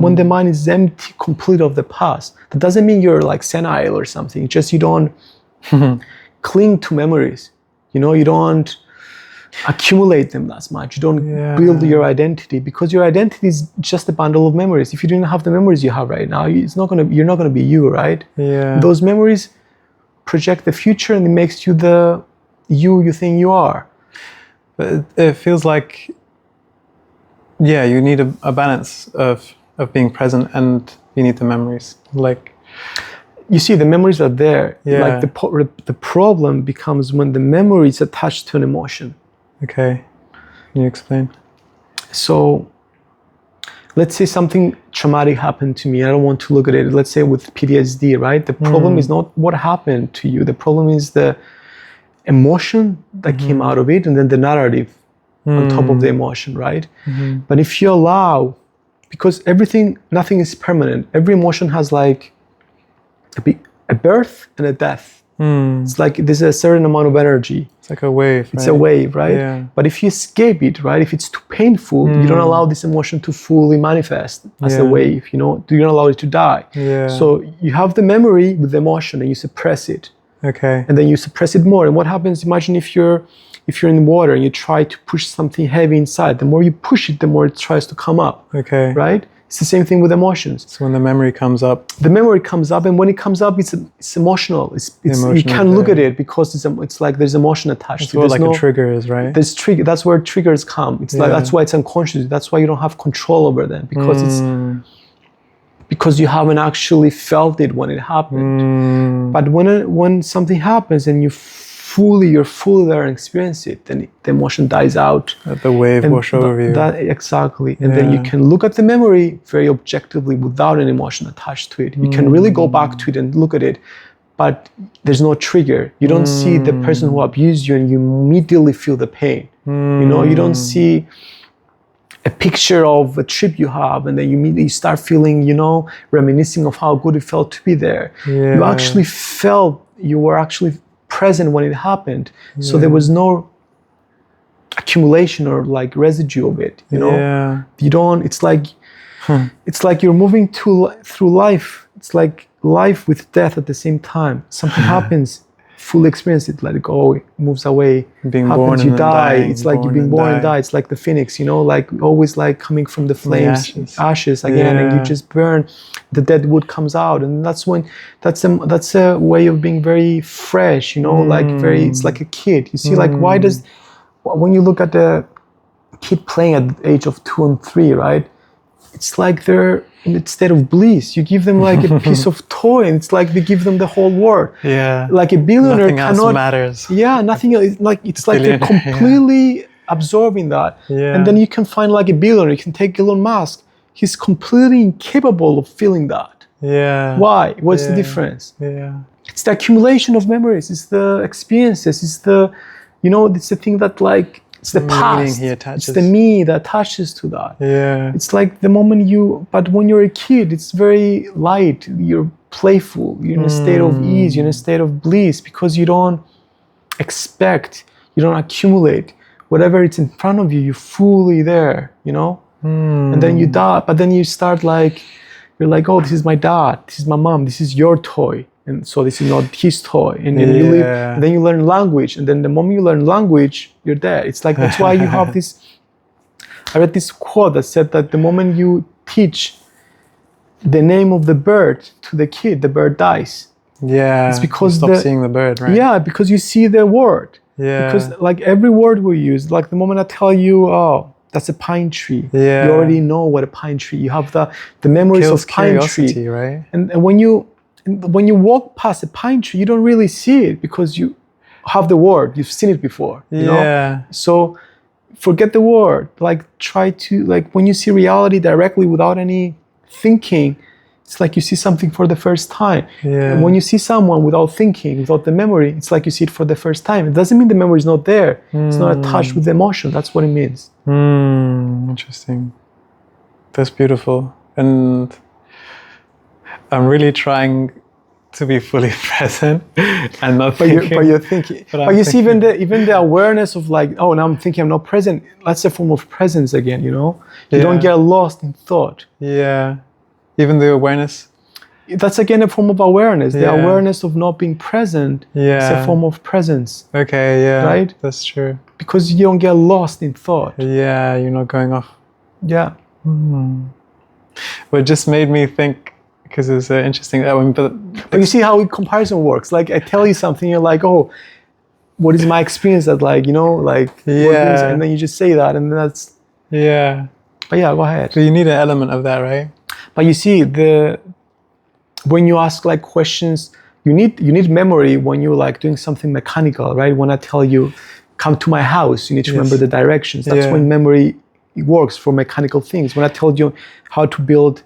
when the mind is empty, complete of the past. That doesn't mean you're like senile or something. It's just you don't cling to memories. You know, you don't accumulate them as much. You don't build your identity, because your identity is just a bundle of memories. If you didn't have the memories you have right now, you're not gonna be you, right? Those memories project the future, and it makes you the you think you are.
But it feels like you need a balance of being present, and you need the memories. Like,
you see, the memories are there. Like the problem becomes when the memory is attached to an emotion.
Okay, can you explain?
So, let's say something traumatic happened to me. I don't want to look at it. Let's say with PTSD, right? The problem is not what happened to you. The problem is the emotion that came out of it, and then the narrative on top of the emotion, right? But if you allow, because nothing is permanent. Every emotion has like a birth and a death. It's like there's a certain amount of energy.
It's like a wave.
It's a wave, right? But if you escape it, right? If it's too painful, you don't allow this emotion to fully manifest as a wave. You know, you don't allow it to die. So you have the memory with the emotion, and you suppress it.
Okay.
And then you suppress it more. And what happens? Imagine if you're in water and you try to push something heavy inside. The more you push it, the more it tries to come up.
Okay.
Right? It's the same thing with emotions.
So when the memory comes up,
and when it comes up, it's emotional. It's you can't look at it because it's like there's emotion attached to it.
That's what like a trigger is, right?
There's trigger. That's where triggers come. It's like that's why it's unconscious. That's why you don't have control over them, because you haven't actually felt it when it happened. But when something happens and you're fully there and experience it, then the emotion dies out.
The wave wash over you.
Exactly. And then you can look at the memory very objectively without an emotion attached to it. You can really go back to it and look at it, but there's no trigger. You don't see the person who abused you and you immediately feel the pain. You know, you don't see a picture of a trip you have, and then you immediately start feeling, reminiscing of how good it felt to be there.
Yeah.
You actually felt, you were actually present when it happened. So there was no accumulation or like residue of it,
Yeah.
You don't, it's like you're moving through life. It's like life with death at the same time. Something happens, full experience it, let it go, it moves away.
Being
happens,
born
you
and
die.
dying,
It's like you're being born and die. It's like the phoenix, like always like coming from the flames, ashes again, and you just burn. The dead wood comes out, and that's a way of being very fresh, like very. It's like a kid. You see, like when you look at the kid playing at the age of 2 and 3, right? It's like they're in a state of bliss. You give them like a piece of toy, and it's like they give them the whole world.
Yeah.
Like a billionaire
nothing else matters.
Yeah, nothing else. It's like they're completely absorbing that.
Yeah.
And then you can find like a billionaire. You can take Elon Musk. He's completely incapable of feeling that.
Yeah.
Why? What's the difference?
Yeah.
It's the accumulation of memories. It's the experiences. It's the, it's the thing that like. It's the past. It's the me that attaches to that.
Yeah.
It's like the moment but when you're a kid, it's very light. You're playful. You're in a state of ease. You're in a state of bliss because you don't expect, you don't accumulate. Whatever it's in front of you, you're fully there, And then you die, but then you start like, you're like, oh, this is my dad. This is my mom. This is your toy. And so this is not his toy. And then you live, and then you learn language. And then the moment you learn language, you're there. It's like, that's why you have this, I read this quote that said that the moment you teach the name of the bird to the kid, the bird dies.
Yeah. It's because you stop seeing the bird, right?
Yeah, because you see the word.
Yeah.
Because like every word we use, like the moment I tell you, oh, that's a pine tree.
Yeah.
You already know what a pine tree. You have the memories of pine tree.
Right?
And when you walk past a pine tree, you don't really see it because you have the word. You've seen it before. You know? So forget the word. Like try to, like when you see reality directly without any thinking, it's like you see something for the first time.
Yeah.
And when you see someone without thinking, without the memory, it's like you see it for the first time. It doesn't mean the memory is not there. It's not attached with the emotion. That's what it means.
Interesting. That's beautiful. And I'm really trying to be fully present and not thinking.
But you're thinking. But you see, even the awareness of like, oh, now I'm thinking, I'm not present. That's a form of presence again. You don't get lost in thought.
Yeah. Even the awareness.
That's again a form of awareness. The awareness of not being present is a form of presence.
Okay. Yeah.
Right.
That's true.
Because you don't get lost in thought.
Yeah. You're not going off.
Yeah.
But it just made me think. Because it's interesting that one, but
you see how comparison works. Like I tell you something, you're like, oh, what is my experience that like, and then you just say that, and that's But yeah, go ahead.
So you need an element of that, right?
But you see, when you ask like questions, you need memory when you're like doing something mechanical, right? When I tell you, come to my house, you need to remember the directions. That's when memory works for mechanical things. When I told you how to build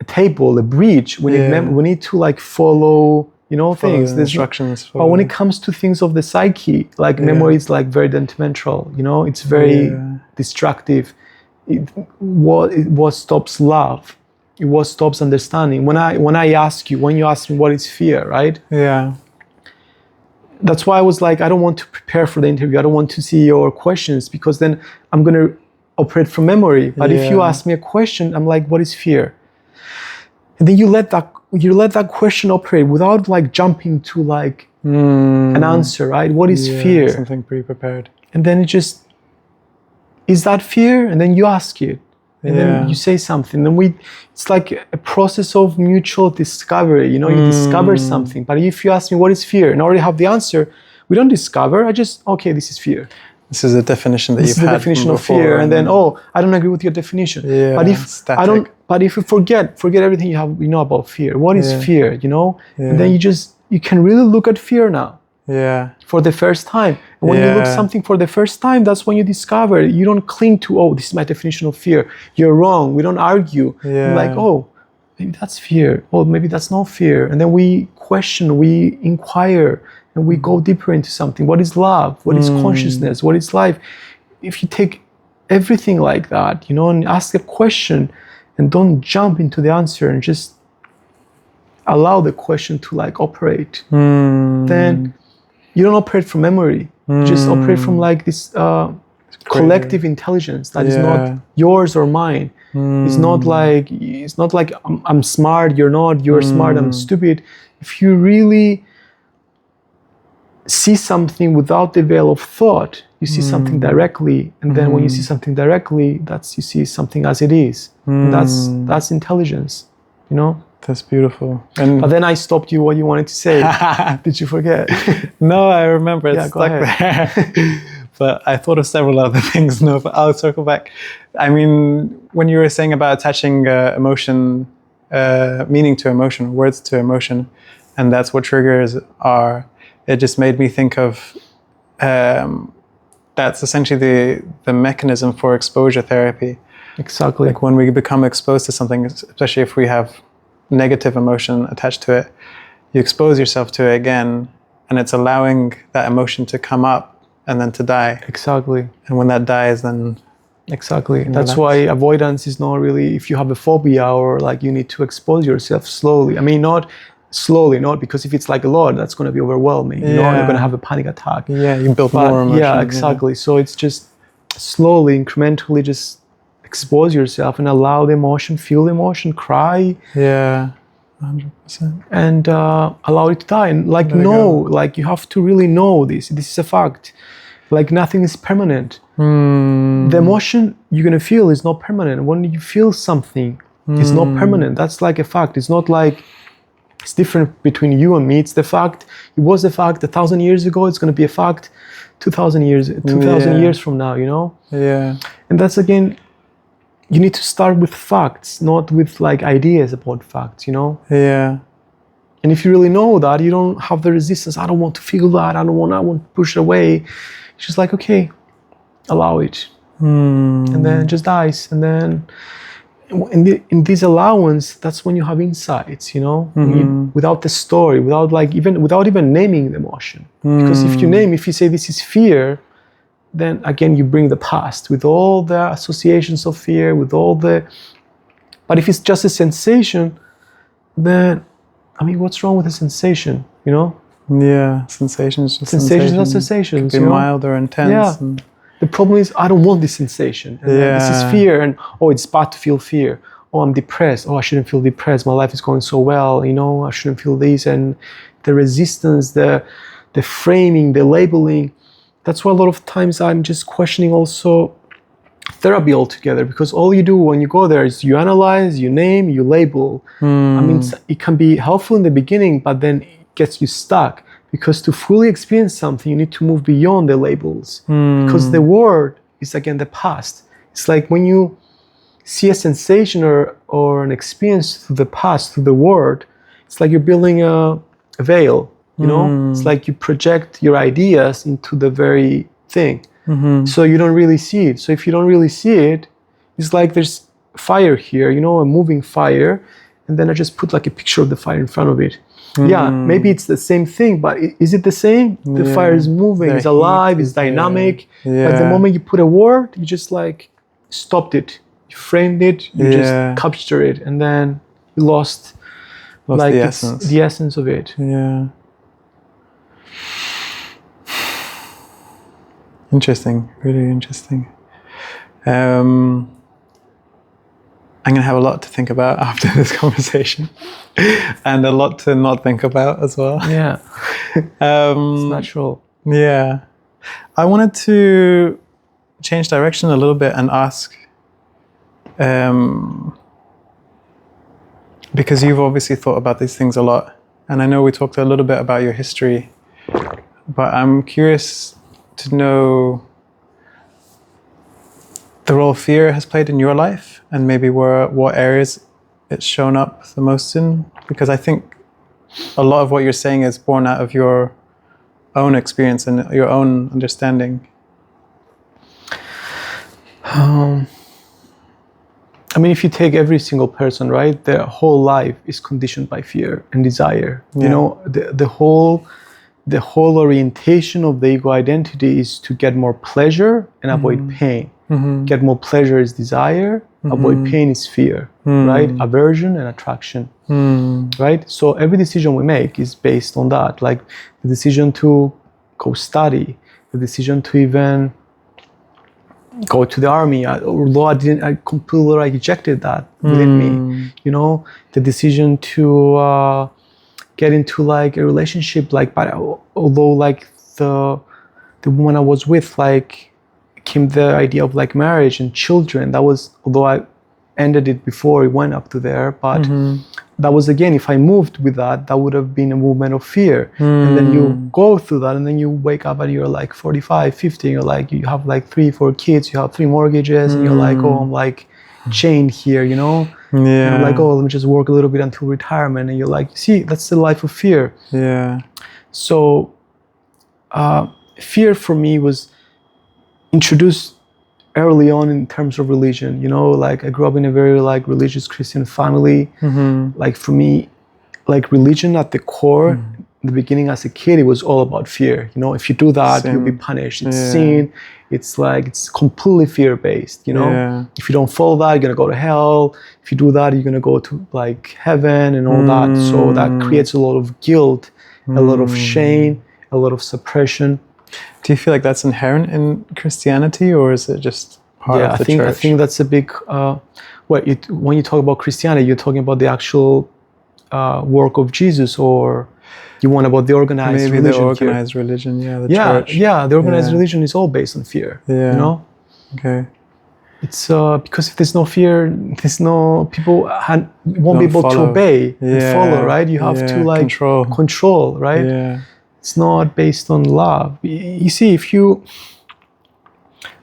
a table, a bridge, we need to like follow, things.
The instructions.
But when it comes to things of the psyche, like memory is like very detrimental. It's very destructive. What stops love? What stops understanding? When you ask me what is fear, right?
Yeah.
That's why I was like, I don't want to prepare for the interview. I don't want to see your questions because then I'm gonna operate from memory. But if you ask me a question, I'm like, what is fear? And then you let that question operate without like jumping to like an answer, right? What is fear?
Something pre-prepared.
And then is that fear? And then you ask it. And then you say something. And it's like a process of mutual discovery. You discover something. But if you ask me what is fear and I already have the answer, we don't discover. This is fear.
This is a definition that you've had. This is the definition
of fear, and then I don't agree with your definition.
Yeah,
but if you forget everything you know about fear. What is fear? And then you can really look at fear now.
Yeah.
For the first time. And when you look something for the first time, that's when you discover. You don't cling to, this is my definition of fear. You're wrong. We don't argue.
Yeah.
Like, maybe that's fear. Maybe that's not fear. And then we question, we inquire. And we go deeper into something. What is love? What is consciousness? What is life? If you take everything like that, and ask a question and don't jump into the answer and just allow the question to like operate. Then you don't operate from memory. You just operate from like this collective intelligence that is not yours or mine. It's not like I'm smart, you're not, you're smart, I'm stupid. If you really see something without the veil of thought, you see something directly, and then when you see something directly, you see something as it is. And that's intelligence,
That's beautiful.
But then I stopped you what you wanted to say. Did you forget?
No, I remember. It's
go
stuck
ahead.
there. But I thought of several other things. No, but I'll circle back. I mean, when you were saying about attaching emotion, meaning to emotion, words to emotion, and that's what triggers are, it just made me think of that's essentially the mechanism for exposure therapy.
Exactly.
Like when we become exposed to something, especially if we have negative emotion attached to it, you expose yourself to it again, and it's allowing that emotion to come up and then to die.
Exactly.
And when that dies, then
exactly. That's why avoidance is not really, if you have a phobia or like you need to expose yourself slowly. I mean, not slowly, not because if it's like a lot, that's going to be overwhelming. You're going to have a panic attack.
Yeah, you build more emotion.
Yeah, exactly. So it's just slowly, incrementally, just expose yourself and allow the emotion, feel the emotion, cry.
Yeah, 100%.
And allow it to die. And like like you have to really know this. This is a fact. Like nothing is permanent. The emotion you're going to feel is not permanent. When you feel something, it's not permanent. That's like a fact. It's not like it's different between you and me. It's the fact. It was a fact 1,000 years ago. It's going to be a fact 2,000 years from now,
Yeah.
And that's again, you need to start with facts, not with like ideas about facts,
Yeah.
And if you really know that, you don't have the resistance. I don't want to feel that. I want to push it away. It's just like, okay, allow it. And then it just dies. And then in this allowance, that's when you have insights, without the story, without even naming the emotion. Because if you say this is fear, then again you bring the past with all the associations of fear, but if it's just a sensation, then what's wrong with a sensation,
Yeah, sensations just
sensations are sensations.
It could be mild or intense.
Yeah. The problem is I don't want this sensation. And this is fear, and it's bad to feel fear. I'm depressed. I shouldn't feel depressed. My life is going so well, I shouldn't feel this. And the resistance, the framing, the labeling. That's why a lot of times I'm just questioning also therapy altogether, because all you do when you go there is you analyze, you name, you label. It can be helpful in the beginning, but then it gets you stuck. Because to fully experience something, you need to move beyond the labels. Because the word is, again, the past. It's like when you see a sensation or an experience through the past, through the word, it's like you're building a veil, It's like you project your ideas into the very thing. So you don't really see it. So if you don't really see it, it's like there's fire here, a moving fire, and then I just put like a picture of the fire in front of it. Yeah, maybe it's the same thing, but is it the same? The fire is moving, it's alive, it's dynamic. But the moment you put a word, you just like stopped it. You framed it, you just captured it, and then you lost like the essence of it.
Yeah. Interesting, really interesting. I'm going to have a lot to think about after this conversation and a lot to not think about as well.
Yeah. It's natural.
Yeah. I wanted to change direction a little bit and ask, because you've obviously thought about these things a lot, and I know we talked a little bit about your history, but I'm curious to know the role fear has played in your life, and maybe what areas it's shown up the most in, because I think a lot of what you're saying is born out of your own experience and your own understanding.
If you take every single person, right, their whole life is conditioned by fear and desire.
Yeah.
The whole orientation of the ego identity is to get more pleasure and avoid pain. Get more pleasure is desire. Avoid pain is fear, right? Aversion and attraction, right? So every decision we make is based on that. Like the decision to go study, the decision to even go to the army, although I completely rejected that within me. You know, the decision to get into like a relationship, like, but although like the woman I was with, like, came the idea of like marriage and children. That was, although I ended it before it went up to there, but that was, again, if I moved with that, that would have been a movement of fear. And then you go through that, and then you wake up and you're like 45, 50, you're like, you have like 3-4 kids, you have 3 mortgages, and you're like, oh, I'm like chained here, you know? And I'm like, oh, let me just work a little bit until retirement. And you're like, see, that's the life of fear. So fear for me was introduced early on in terms of religion, you know, like I grew up in a very like religious Christian family. Like for me, like religion at the core, in the beginning as a kid, it was all about fear. You know, if you do that, you'll be punished. It's sin. It's like, it's completely fear-based, you know. If you don't follow that, you're gonna go to hell. If you do that, you're gonna go to like heaven and all that. So that creates a lot of guilt, a lot of shame, a lot of suppression.
Do you feel like that's inherent in Christianity, or is it just part of the church?
I think that's a big. When you talk about Christianity, you're talking about the actual work of Jesus, or you want about the organized religion?
Maybe the organized religion, the church.
The organized religion is all based on fear. You know.
Okay.
It's because if there's no fear, there's no people won't be able to obey and follow, right? You have to like control, right? It's not based on love. You see,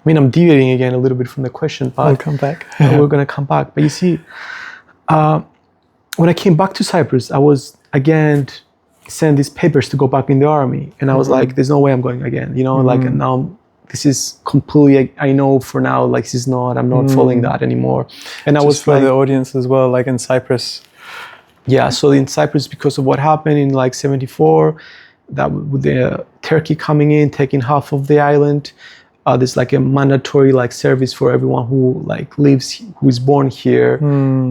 I'm deviating again a little bit from the question, but
we'll come back.
We're going to come back. But you see, when I came back to Cyprus, I was again sent these papers to go back in the army. And I was like, there's no way I'm going again. You know, like now this is completely, I know for now, like I'm not following that anymore. And I was
for the audience as well, like in Cyprus.
Yeah, so in Cyprus, because of what happened in like 74, that with the Turkey coming in, taking half of the island, there's like a mandatory like service for everyone who like lives, who is born here.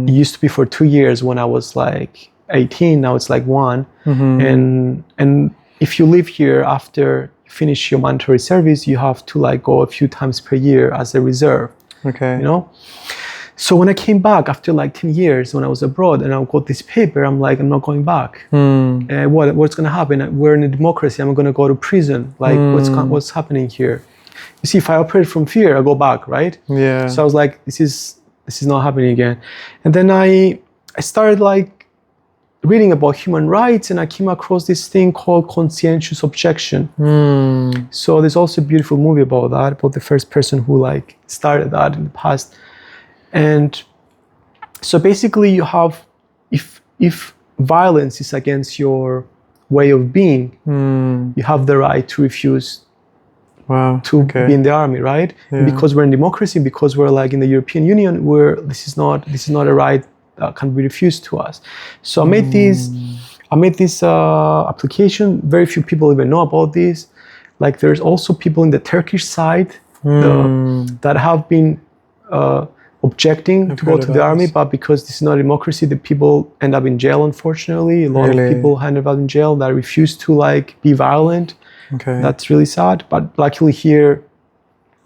It used to be for 2 years when I was like 18. Now it's like 1. And if you live here after you finish your mandatory service, you have to like go a few times per year as a reserve. Okay. You know. So when I came back after like 10 years, when I was abroad, and I got this paper, I'm like, I'm not going back. What's going to happen? We're in a democracy. I'm going to go to prison. Like, what's happening here? You see, if I operate from fear, I go back, right? Yeah. So I was like, this is not happening again. And then I started like reading about human rights, and I came across this thing called conscientious objection. So there's also a beautiful movie about that, about the first person who like started that in the past. And so basically you have, if violence is against your way of being, you have the right to refuse to be in the army, right? And because we're in democracy, because we're like in the European Union, this is not a right that can be refused to us. So I made this application. Very few people even know about this. Like there's also people in the Turkish side that have been objecting to go to the army, but because this is not a democracy, the people end up in jail, unfortunately. A lot of people end up in jail that refuse to like be violent. That's really sad. But luckily here,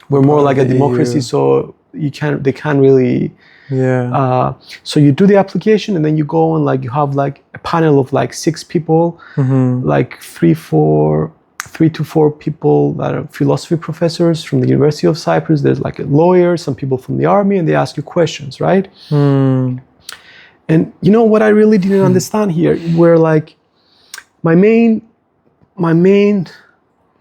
we're more like a democracy, so they can't really. So you do the application, and then you go and like you have like a panel of like 6 people, like 3 to 4 people that are philosophy professors from the University of Cyprus. There's like a lawyer, some people from the army, and they ask you questions, right? And you know what I really didn't understand here, where like my main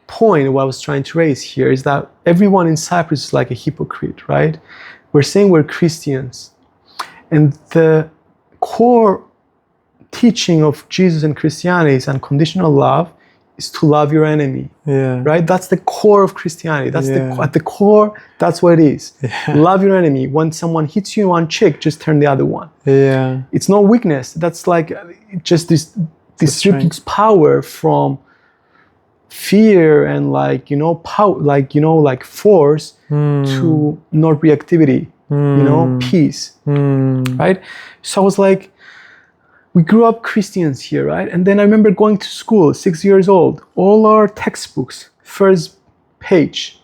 point, what I was trying to raise here, is that everyone in Cyprus is like a hypocrite, right? We're saying we're Christians, and the core teaching of Jesus and Christianity is unconditional love, is to love your enemy, right? That's the core of Christianity. That's at the core, that's what it is. Love your enemy. When someone hits you in one cheek, just turn the other one. It's no weakness. That's like just this strips power from fear and like, power, like, like force to not reactivity, peace, right? So I was like, we grew up Christians here, right? And then I remember going to school, 6 years old, all our textbooks, first page,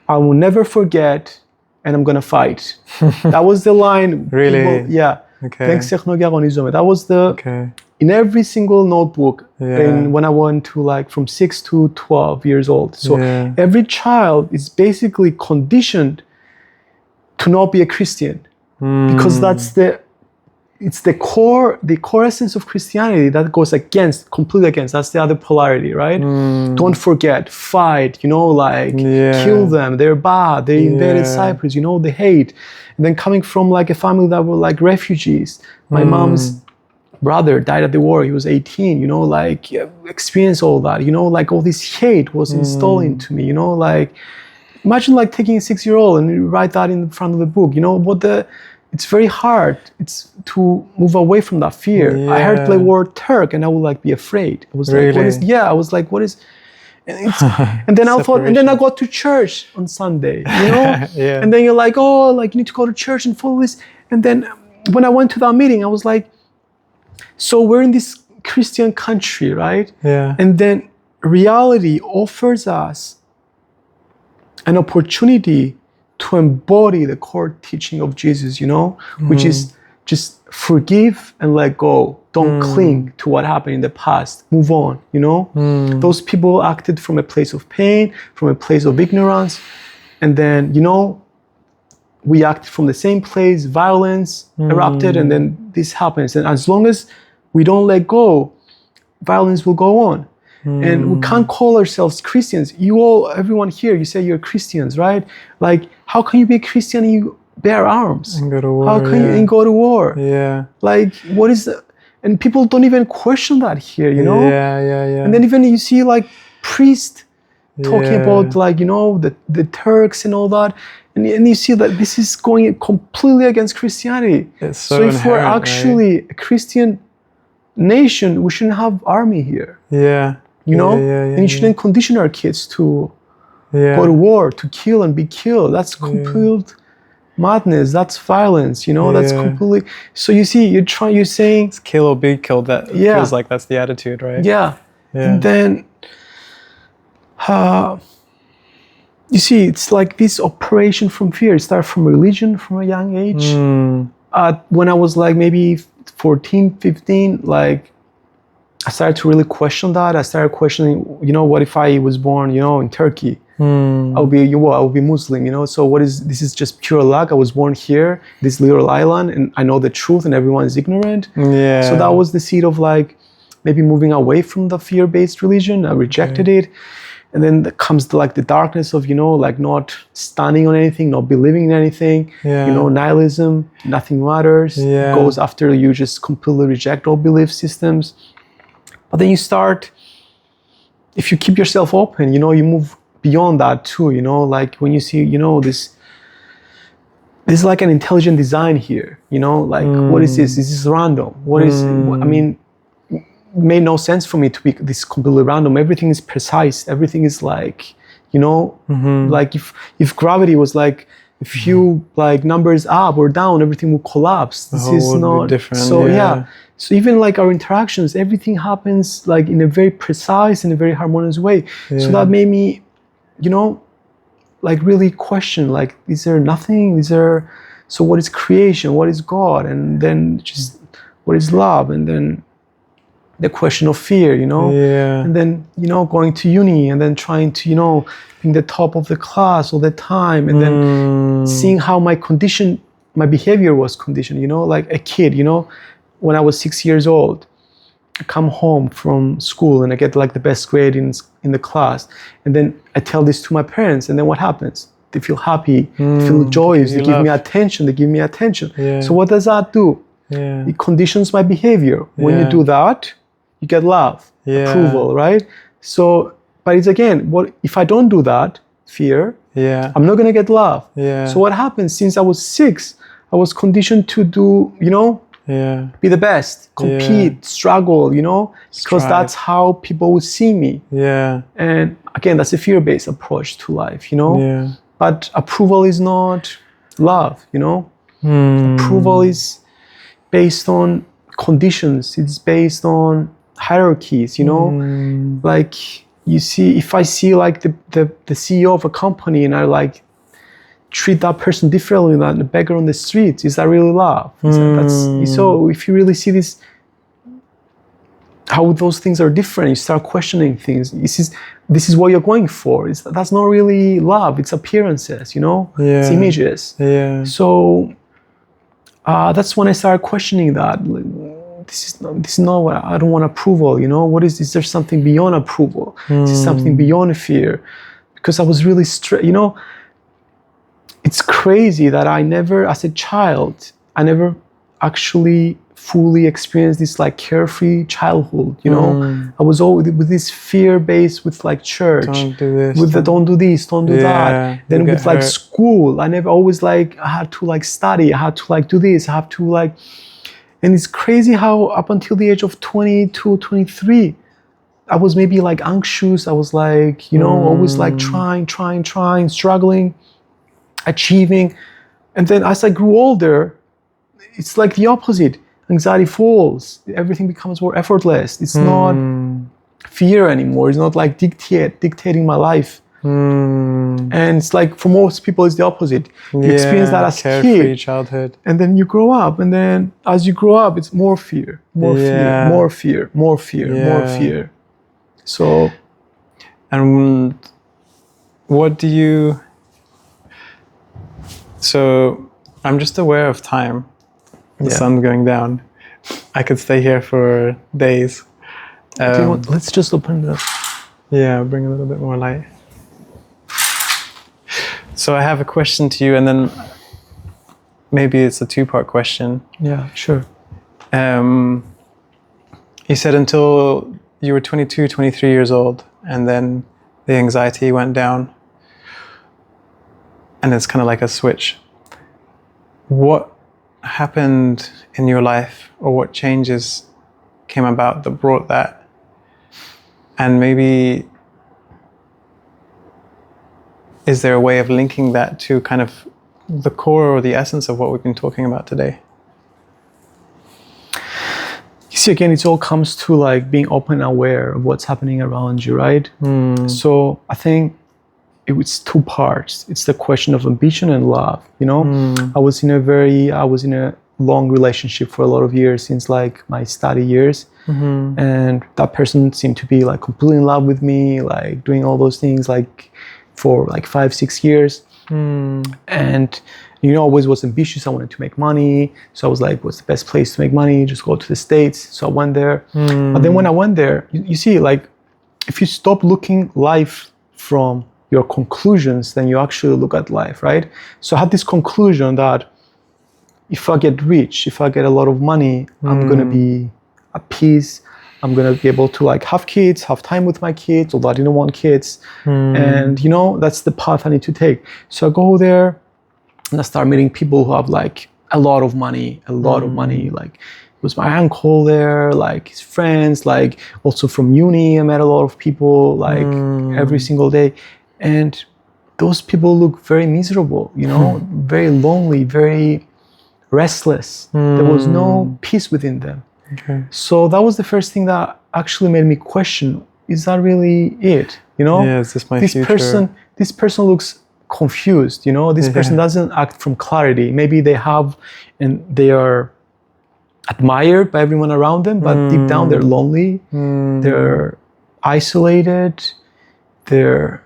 I will never forget, and I'm gonna fight. That was the line.
Really?
Yeah.
Okay.
That was in every single notebook when I went to like from 6 to 12 years old. So every child is basically conditioned to not be a Christian because it's the core essence of Christianity that goes completely against. That's the other polarity, right? Don't forget, fight, kill them. They're bad. They invaded Cyprus, they hate. And then coming from like a family that were like refugees. My mom's brother died at the war. He was 18, experienced all that, like all this hate was installed into me, imagine like taking a 6-year-old and you write that in front of the book, it's very hard. It's to move away from that fear. I heard the word Turk and I would like be afraid. I was like, what is, I was like, what is, and then I thought, and then I got to church on Sunday, and then you're like, oh, like you need to go to church and follow this. And then when I went to that meeting, I was like, so we're in this Christian country, right?
Yeah.
And then reality offers us an opportunity to embody the core teaching of Jesus, which is just forgive and let go. Don't cling to what happened in the past. Move on, Those people acted from a place of pain, from a place of ignorance. And then, we acted from the same place, violence erupted, and then this happens. And as long as we don't let go, violence will go on. And we can't call ourselves Christians. Everyone here, you say you're Christians, right? Like, how can you be a Christian and you bear arms?
And go to war.
How can you and go to war?
Yeah.
Like, what is the, and people don't even question that here,
Yeah.
And then even you see like priests talking about like, the Turks and all that. And you see that this is going completely against Christianity.
It's so
if we're actually a Christian nation, we shouldn't have army here.
Yeah.
And you shouldn't condition our kids to go to war, to kill and be killed. That's complete madness. That's violence. That's completely. So you see, you're saying
it's kill or be killed. That feels like that's the attitude, right?
Yeah. And then, you see, it's like this operation from fear. It started from religion from a young age. When I was like maybe 14, 15, like I started to really question that. I started questioning, what if I was born, in Turkey? I would be Muslim, So this is just pure luck. I was born here, this little island, and I know the truth and everyone is ignorant. Yeah. So that was the seed of like maybe moving away from the fear-based religion. I rejected it. And then comes the darkness of, like not standing on anything, not believing in anything, nihilism, nothing matters, goes after you just completely reject all belief systems. But then you start, if you keep yourself open, you move beyond that too, like when you see, there's like an intelligent design here, like what is this? Is this random? What is, made no sense for me to be this completely random. Everything is precise. Everything is like, like if gravity was like a few like numbers up or down, everything will collapse. This is not
different.
So so even like our interactions, everything happens like in a very precise and a very harmonious way. So that made me, like really question, like, is there nothing? So what is creation? What is God? And then just what is love? And then the question of fear, and then, going to uni and then trying to, being the top of the class all the time, and then seeing how my behavior was conditioned, like a kid, when I was 6 years old, I come home from school and I get like the best grade in the class, and then I tell this to my parents, and then what happens? They feel happy, they feel joyous, they give me attention. So what does that do? It conditions my behavior. When you do that, you get love, approval, right? So, but it's again, what if I don't do that? Fear. I'm not gonna get love. So what happens? Since I was 6, I was conditioned to do,
Yeah.
Be the best, compete, struggle, you know, because that's how people would see me.
Yeah.
And again, that's a fear-based approach to life, you know.
Yeah.
But approval is not love, you know. Approval is based on conditions. It's based on hierarchies, you know. Like you see, if I see like the CEO of a company and I like treat that person differently than the beggar on the streets, is that really love? So if you really see this, how those things are different, you start questioning things. This is what you're going for. That's not really love. It's appearances, you know. It's images.
Yeah.
So that's when I started questioning that. This is not what I don't want approval. You know, what is? Is there something beyond approval? Is there something beyond fear? Because I was really you know. It's crazy that I never, as a child, I never actually fully experienced this like carefree childhood, you know. I was always with this fear based with like church,
don't do this,
with the don't do this, don't do that. Then with like school, I never always like I had to like study, I had to like do this, I have to like, and it's crazy how up until the age of 22, 23, I was maybe like anxious. I was like, you know, always like trying, struggling, achieving. And then as I grew older, it's like the opposite. Anxiety falls. Everything becomes more effortless. It's not fear anymore. It's not like dictating my life. And it's like for most people, it's the opposite. You experience that as a kid,
childhood,
and then you grow up, and then as you grow up, it's more fear, more fear. So,
and what do you? So I'm just aware of time. The sun's going down. I could stay here for days.
Let's just open it up.
Yeah, bring a little bit more light. So I have a question to you, and then maybe it's a two-part question.
Yeah, sure.
You said until you were 22, 23 years old, and then the anxiety went down. And it's kind of like a switch. What happened in your life, or what changes came about that brought that? And maybe, is there a way of linking that to kind of the core or the essence of what we've been talking about today?
You see, again, it all comes to like being open and aware of what's happening around you, right? So I think it's two parts. It's the question of ambition and love, you know? I was in a long relationship for a lot of years, since like my study years. And that person seemed to be like completely in love with me, like doing all those things like for like 5-6 years. And you know, always was ambitious. I wanted to make money. So I was like, what's the best place to make money? Just go to the States. So I went there. But then when I went there, you see, like, if you stop looking life from your conclusions, then you actually look at life, right? So I had this conclusion that if I get rich, if I get a lot of money, I'm going to be at peace. I'm going to be able to like have kids, have time with my kids, although I didn't want kids. And, you know, that's the path I need to take. So I go there and I start meeting people who have like a lot of money. Like it was my uncle there, like his friends, like also from uni, I met a lot of people like every single day. And those people look very miserable, you know, very lonely, very restless. There was no peace within them.
Okay.
So that was the first thing that actually made me question, is that really it? You know,
yeah, is this my future?
This person looks confused, you know, this person doesn't act from clarity. Maybe they have, and they are admired by everyone around them, but deep down they're lonely, they're isolated, they're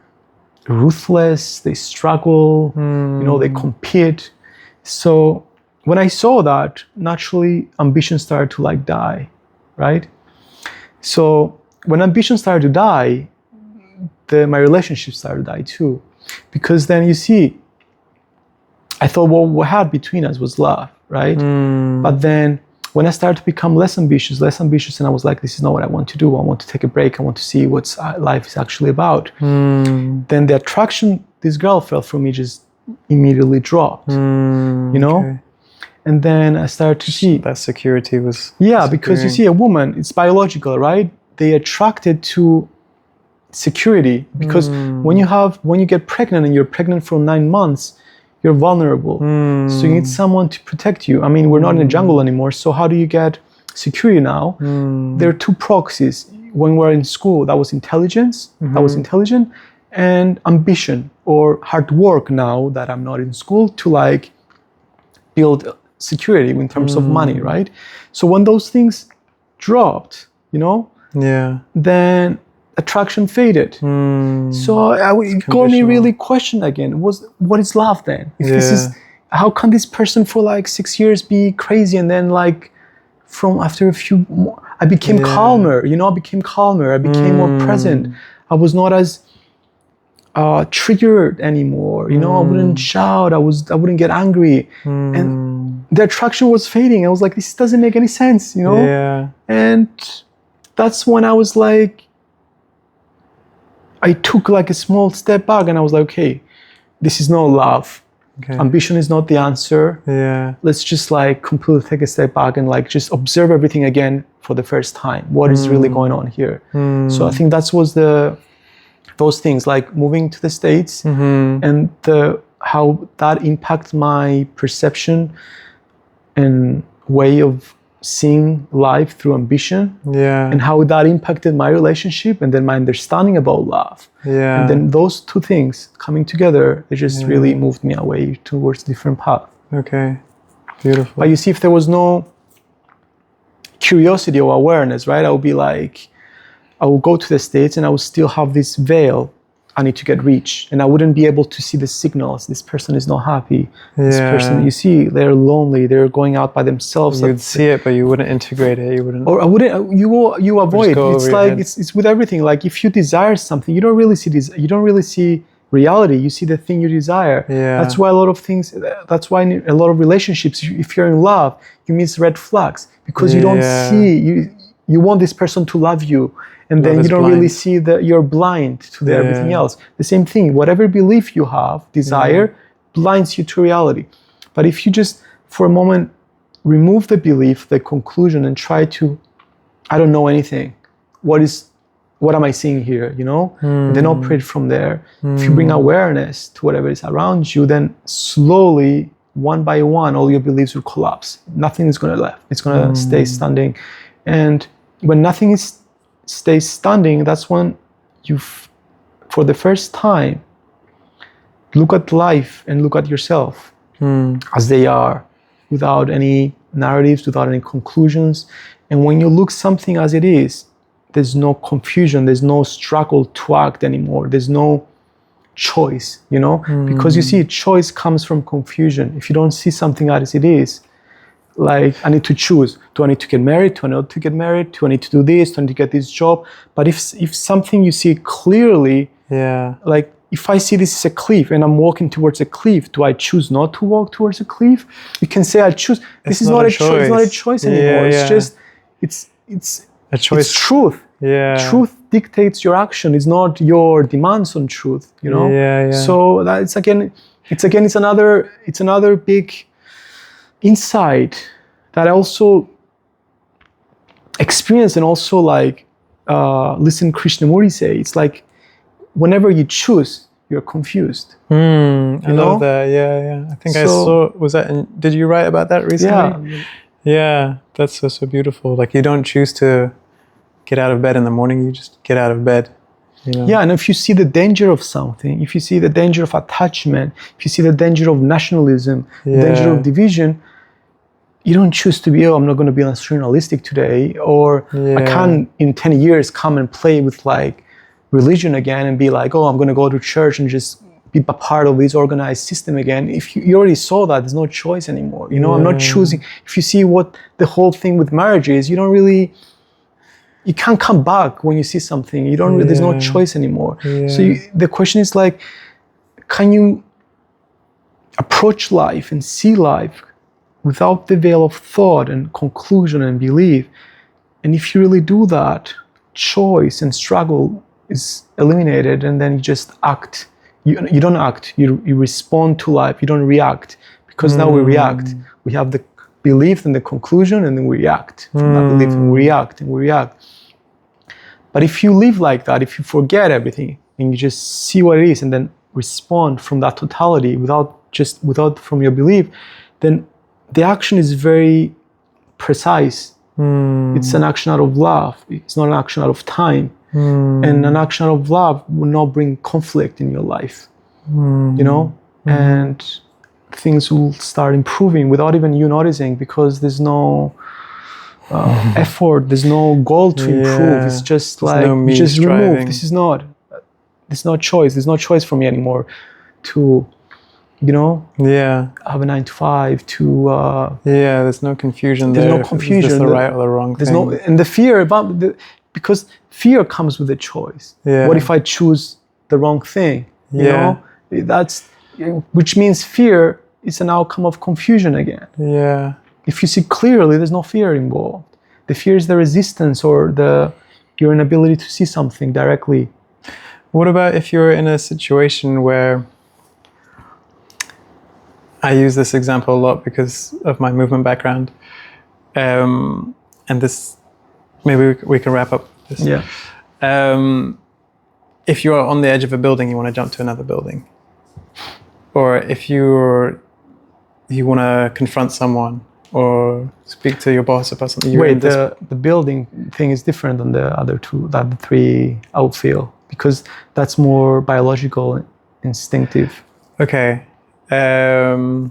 ruthless, they struggle, you know, they compete. So when I saw that, naturally ambition started to like die, right? So when ambition started to die, my relationship started to die too. Because then you see, I thought what we had between us was love, right? But then when I started to become less ambitious, and I was like, this is not what I want to do. I want to take a break. I want to see what life is actually about. Then the attraction this girl felt for me just immediately dropped, you know?
Okay.
And then I started to see
that security was
because you see a woman, it's biological, right? They attracted to security because when you get pregnant and you're pregnant for 9 months, you're vulnerable. So you need someone to protect you. I mean, we're not in a jungle anymore. So how do you get security now? There are two proxies. When we're in school, that was intelligence, and ambition or hard work now that I'm not in school to like build security in terms of money, right? So when those things dropped, then attraction faded. So it got me really question again. What is love then? If this is, how can this person for like 6 years be crazy and then like from after a few more, I became calmer. I became calmer. I became more present. I was not as triggered anymore. I wouldn't shout. I wouldn't get angry, and the attraction was fading. I was like, this doesn't make any sense. And that's when I was like, I took like a small step back, and I was like, okay, this is not love. Ambition is not the answer. Let's just like completely take a step back and like just observe everything again for the first time. What is really going on here? So I think that was those things like moving to the States and how that impacts my perception and way of seeing life through ambition, and how that impacted my relationship and then my understanding about love. And then those two things coming together, they just really moved me away towards a different path.
Okay, beautiful.
But you see, if there was no curiosity or awareness, right, I would be like, I will go to the States and I will still have this veil I need to get reached, and I wouldn't be able to see the signals. This person is not happy. This person, you see, they're lonely. They're going out by themselves.
You'd see it, but you wouldn't integrate it. You wouldn't.
Or I wouldn't. You avoid. It's like it's with everything. Like if you desire something, you don't really see this. You don't really see reality. You see the thing you desire. That's why a lot of things. That's why in a lot of relationships, if you're in love, you miss red flags because you don't see. You want this person to love you. And then you don't really see that you're blind to everything else. The same thing, whatever belief you have, desire, blinds you to reality. But if you just, for a moment, remove the belief, the conclusion, and try to, I don't know anything. What am I seeing here, And then operate from there. If you bring awareness to whatever is around you, then slowly, one by one, all your beliefs will collapse. Nothing is going to left. It's going to stay standing. And when nothing stays standing, that's when you, for the first time, look at life and look at yourself as they are, without any narratives, without any conclusions. And when you look something as it is, there's no confusion, there's no struggle to act anymore, there's no choice, because you see, choice comes from confusion. If you don't see something as it is, like, I need to choose. Do I need to get married? Do I not to get married? Do I need to do this? Do I need to get this job? But if something you see clearly, like if I see this is a cliff and I'm walking towards a cliff, do I choose not to walk towards a cliff? You can say I choose. This is not a choice. It's not a choice anymore. It's just, it's a choice. It's truth. Truth dictates your action. It's not your demands on truth. So that's it's another big insight that I also experience and also like listen Krishnamurti say. It's like whenever you choose, you're confused.
I love that. I think I saw, did you write about that recently? Yeah, that's so beautiful. Like you don't choose to get out of bed in the morning, you just get out of bed.
And if you see the danger of something, if you see the danger of attachment, if you see the danger of nationalism, the danger of division, you don't choose to be, I'm not going to be nationalistic today, or I can't in 10 years come and play with like religion again and be like, I'm going to go to church and just be a part of this organized system again. If you already saw that, there's no choice anymore. I'm not choosing. If you see what the whole thing with marriage is, you can't come back when you see something. There's no choice anymore. So the question is like, can you approach life and see life without the veil of thought and conclusion and belief? And if you really do that, choice and struggle is eliminated, and then you just act. You don't act. You respond to life. You don't react, because now we react. We have the belief and the conclusion, and then we react. From that belief, and we react, and we react. But if you live like that, if you forget everything, and you just see what it is, and then respond from that totality without from your belief, then the action is very precise. It's an action out of love. It's not an action out of time. And an action out of love will not bring conflict in your life, you know? And things will start improving without even you noticing, because there's no effort, there's no goal to improve. It's just like, you just remove. There's no choice. There's no choice for me anymore to, you know, have a 9 to 5 to
there's no confusion.
There's no confusion.
Is this the right or the wrong
there's
thing?
And the fear about because fear comes with a choice. What if I choose the wrong thing? You know, that's, which means fear is an outcome of confusion again. If you see clearly, there's no fear involved. The fear is the resistance or your inability to see something directly.
What about if you're in a situation where, I use this example a lot because of my movement background, and this, maybe we can wrap up this. If you're on the edge of a building, you want to jump to another building, or if you want to confront someone or speak to your boss about something.
Wait, the building thing is different than the other two, the three, I would feel, because that's more biological, instinctive.
Okay. Well,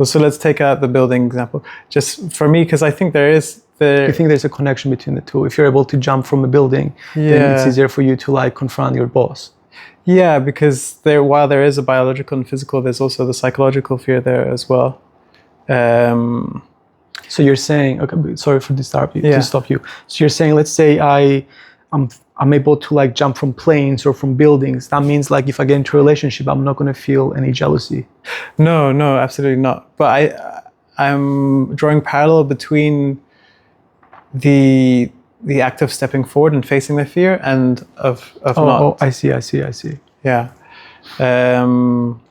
so let's take out the building example. Just for me, because I think there is
you think there's a connection between the two? If you're able to jump from a building, then it's easier for you to like confront your boss.
Yeah, because while there is a biological and physical, there's also the psychological fear there as well.
So you're saying, okay, sorry for to stop you. So you're saying, let's say I'm able to like jump from planes or from buildings. That means like if I get into a relationship, I'm not going to feel any jealousy.
No, absolutely not. But I'm drawing parallel between the act of stepping forward and facing the fear and of not.
Oh, I see.
Yeah.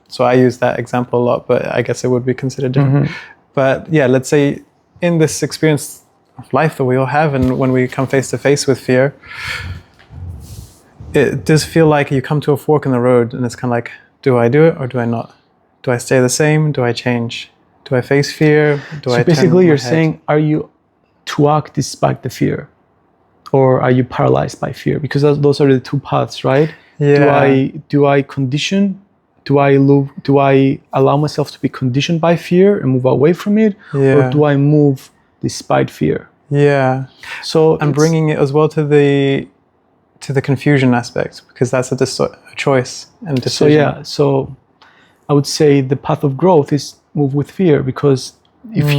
So I use that example a lot, but I guess it would be considered different. But yeah, let's say in this experience of life that we all have, and when we come face to face with fear, it does feel like you come to a fork in the road, and it's kind of like, do I do it or do I not? Do I stay the same? Do I change? Do I face fear?
So basically you're saying, are you to act despite the fear? Or are you paralyzed by fear? Because those are the two paths, right?
Yeah.
Do I condition? Do I allow myself to be conditioned by fear and move away from it? Or do I move despite fear?
Yeah.
So
I'm bringing it as well to the confusion aspect, because that's a choice and decision.
So I would say the path of growth is move with fear, because if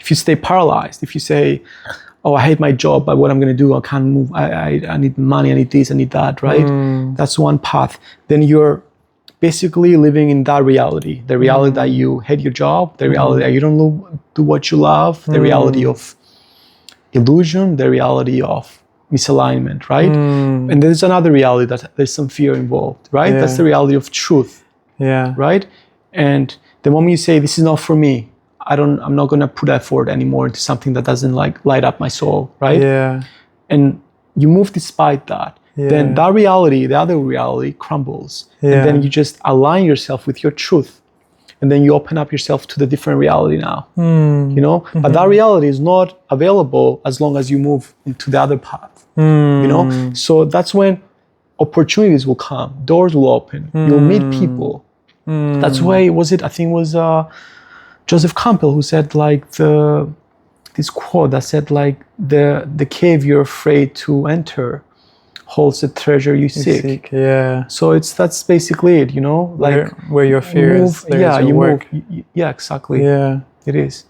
you stay paralyzed, if you say, oh, I hate my job, but what I'm going to do, I can't move, I need money, I need this, I need that, right? That's one path. Then you're basically living in that reality, the reality that you hate your job, the reality that you don't do what you love, the reality of illusion, the reality of misalignment, right? And there's another reality that there's some fear involved, right? That's the reality of truth, right? And the moment you say, this is not for me, I'm not going to put effort anymore into something that doesn't like light up my soul, right? And you move despite that, then that reality, the other reality crumbles. And then you just align yourself with your truth. And then you open up yourself to the different reality now, you know? But that reality is not available as long as you move into the other path, you know? So that's when opportunities will come, doors will open, you'll meet people. That's why, I think it was Joseph Campbell who said like this quote that said like the cave you're afraid to enter holds the treasure you seek. So that's basically it, you know, like
where your fear is, there's your work.
Yeah, exactly. It is.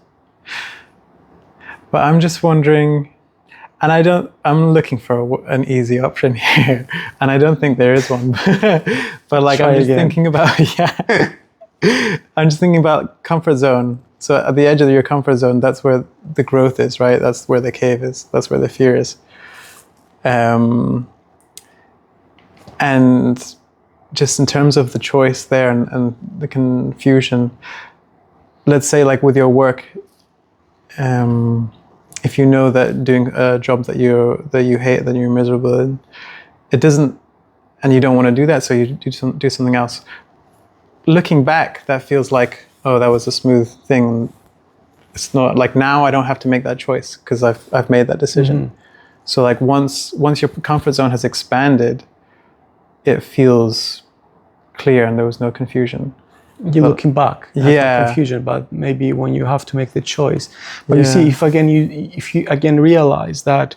But I'm just wondering, and I'm looking for an easy option here, and I don't think there is one. But like, I'm just thinking about I'm just thinking about comfort zone. So at the edge of your comfort zone, that's where the growth is, right? That's where the cave is. That's where the fear is. And just in terms of the choice there and the confusion, let's say like with your work, if you know that doing a job that you hate, that you're miserable in, it doesn't, and you don't want to do that, so you do something else. Looking back, that feels like, oh, that was a smooth thing. It's not like now I don't have to make that choice because I've made that decision. So like once your comfort zone has expanded, it feels clear and there was no confusion.
You're looking back,
yeah,
confusion, but maybe when you have to make the choice. But you see, if you again realize that,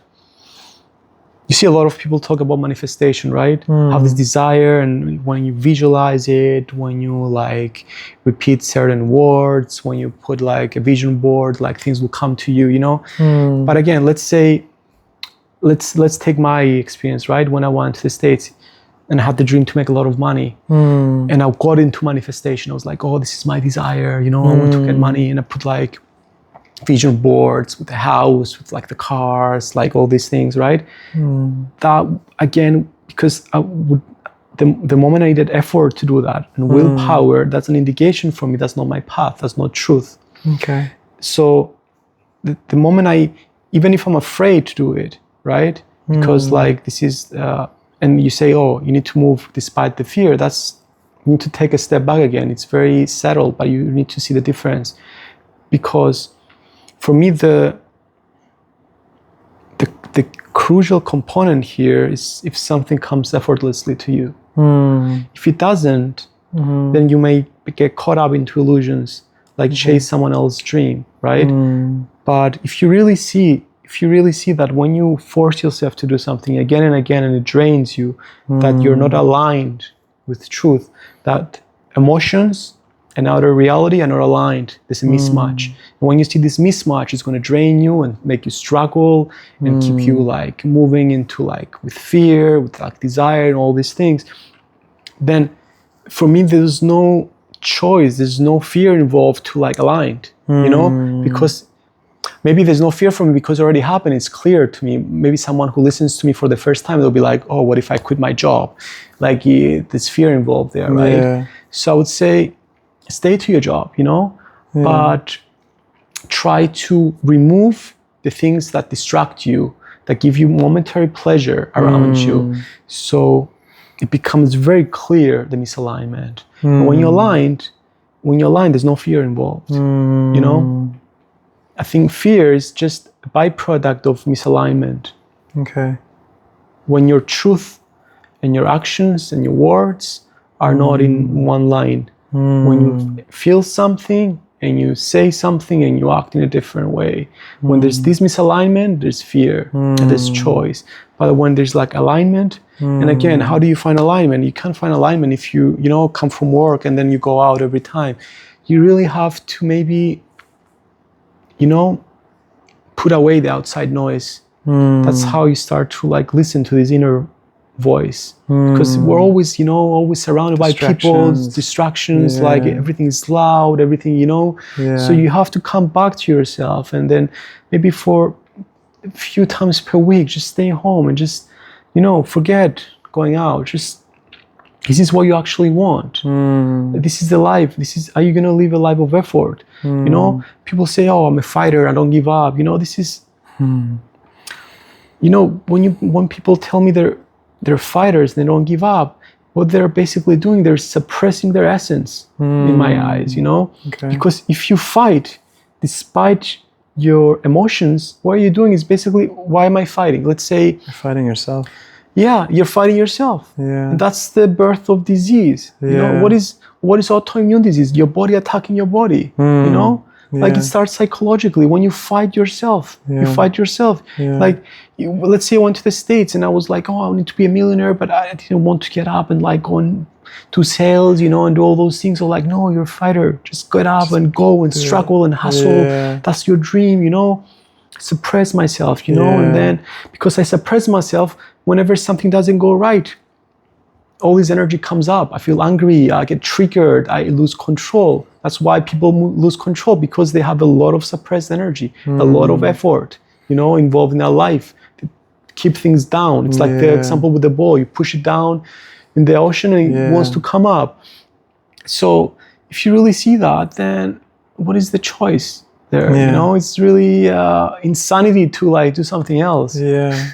you see a lot of people talk about manifestation, right? Have this desire, and when you visualize it, when you like repeat certain words, when you put like a vision board, like things will come to you, you know? But again, let's take my experience, right? When I went to the States and I had the dream to make a lot of money, and I got into manifestation. I was like, oh, this is my desire, you know, I want to get money. And I put like vision boards with the house, with like the cars, like all these things, right? That again, because the moment I needed effort to do that and willpower, that's an indication for me that's not my path, that's not truth.
Okay.
So the moment even if I'm afraid to do it, right? Because like this is, and you say, oh, you need to move despite the fear, you need to take a step back again. It's very settled, but you need to see the difference. Because for me, the crucial component here is if something comes effortlessly to you. If it doesn't, then you may get caught up into illusions, like chase someone else's dream, right? But if you really see that when you force yourself to do something again and again and it drains you, that you're not aligned with truth, that emotions and outer reality are not aligned. There's a mismatch. And when you see this mismatch, it's going to drain you and make you struggle and keep you like moving into like with fear, with like desire and all these things. Then for me, there's no choice. There's no fear involved to like aligned, you know, because maybe there's no fear from me because it already happened. It's clear to me. Maybe someone who listens to me for the first time, they'll be like, oh, what if I quit my job? Like there's fear involved there, right? Yeah. So I would say, stay to your job, you know, but try to remove the things that distract you, that give you momentary pleasure around you. So it becomes very clear, the misalignment. And when you're aligned, there's no fear involved, you know? I think fear is just a byproduct of misalignment.
Okay.
When your truth and your actions and your words are not in one line. When you feel something and you say something and you act in a different way. When there's this misalignment, there's fear and there's choice. But when there's like alignment, and again, how do you find alignment? You can't find alignment if you know, come from work and then you go out every time. You really have to maybe, you know, put away the outside noise. That's how you start to like listen to this inner voice, because we're always, you know, always surrounded by people, distractions, like everything is loud, everything, you know. So you have to come back to yourself, and then maybe for a few times per week, just stay home and just, you know, forget going out. Just, this is what you actually want. This is the life. Are you gonna live a life of effort? You know, people say, oh, I'm a fighter, I don't give up. You know, this is, you know, when people tell me they're fighters, they don't give up, what they're basically doing, they're suppressing their essence in my eyes, you know? Okay. Because if you fight despite your emotions, what you're doing is basically, why am I fighting? Let's say
you're fighting yourself.
Yeah, you're fighting yourself. Yeah. And that's the birth of disease. Yeah. You know, what is autoimmune disease? Your body attacking your body. You know? Like it starts psychologically when you fight yourself. You fight yourself. Like, let's say I went to the States and I was like, oh, I need to be a millionaire, but I didn't want to get up and like go to sales, you know, and do all those things. So like, no, you're a fighter. Just get up and go and struggle and hustle. That's your dream, you know. Suppress myself, you know, and then because I suppress myself, whenever something doesn't go right, all this energy comes up. I feel angry, I get triggered, I lose control. That's why people lose control, because they have a lot of suppressed energy, a lot of effort, you know, involved in their life to keep things down. It's like the example with the ball. You push it down in the ocean and it wants to come up. So if you really see that, then what is the choice there?
Yeah.
You know, it's really insanity to like do something else.
Yeah.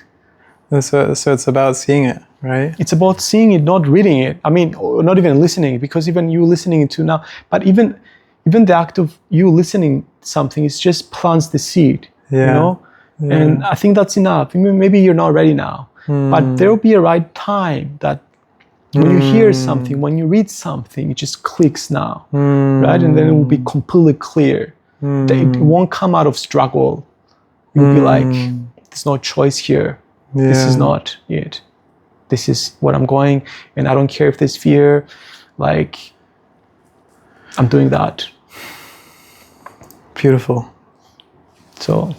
So it's about seeing it, right?
It's about seeing it, not reading it. I mean, or not even listening, because even you listening to now, but even the act of you listening to something, is just plants the seed,
Yeah.
you know?
Yeah.
And I think that's enough. I mean, maybe you're not ready now, but there will be a right time that when you hear something, when you read something, it just clicks now, right? And then it will be completely clear. That it won't come out of struggle. You'll be like, there's no choice here.
Yeah.
This is not it. This is what I'm going, and I don't care if there's fear. Like, I'm doing that.
Beautiful.
So,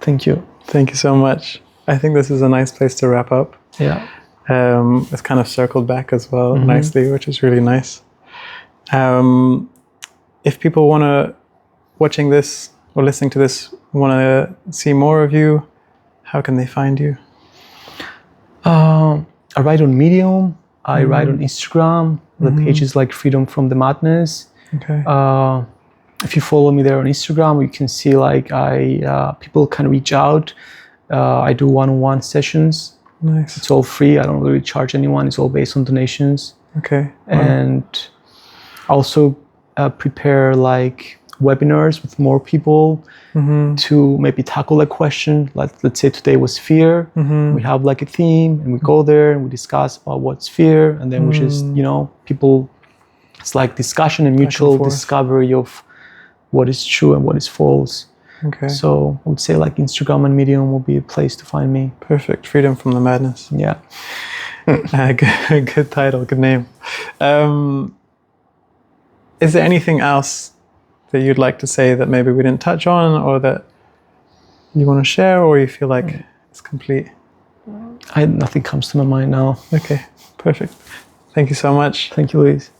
thank you.
Thank you so much. I think this is a nice place to wrap up.
Yeah.
It's kind of circled back as well nicely, which is really nice. If people watching this or listening to this, want to see more of you, how can they find you?
I write on Medium. I write on Instagram. The page is like Freedom from the Madness.
Okay.
If you follow me there on Instagram, you can see like people can reach out. I do one-on-one sessions.
Nice.
It's all free. I don't really charge anyone. It's all based on donations.
Okay.
And also prepare like webinars with more people to maybe tackle a question. Like, let's say today was fear. We have like a theme, and we go there and we discuss about what's fear, and then we just, you know, people, it's like discussion and mutual discovery of what is true and what is false.
Okay.
So I would say like Instagram and Medium will be a place to find me.
Perfect. Freedom from the Madness.
Yeah.
Good title, good name. Is there anything else that you'd like to say that maybe we didn't touch on, or that you want to share, or you feel like it's complete?
Nothing comes to my mind now.
Okay, perfect. Thank you so much.
Thank you, Luis.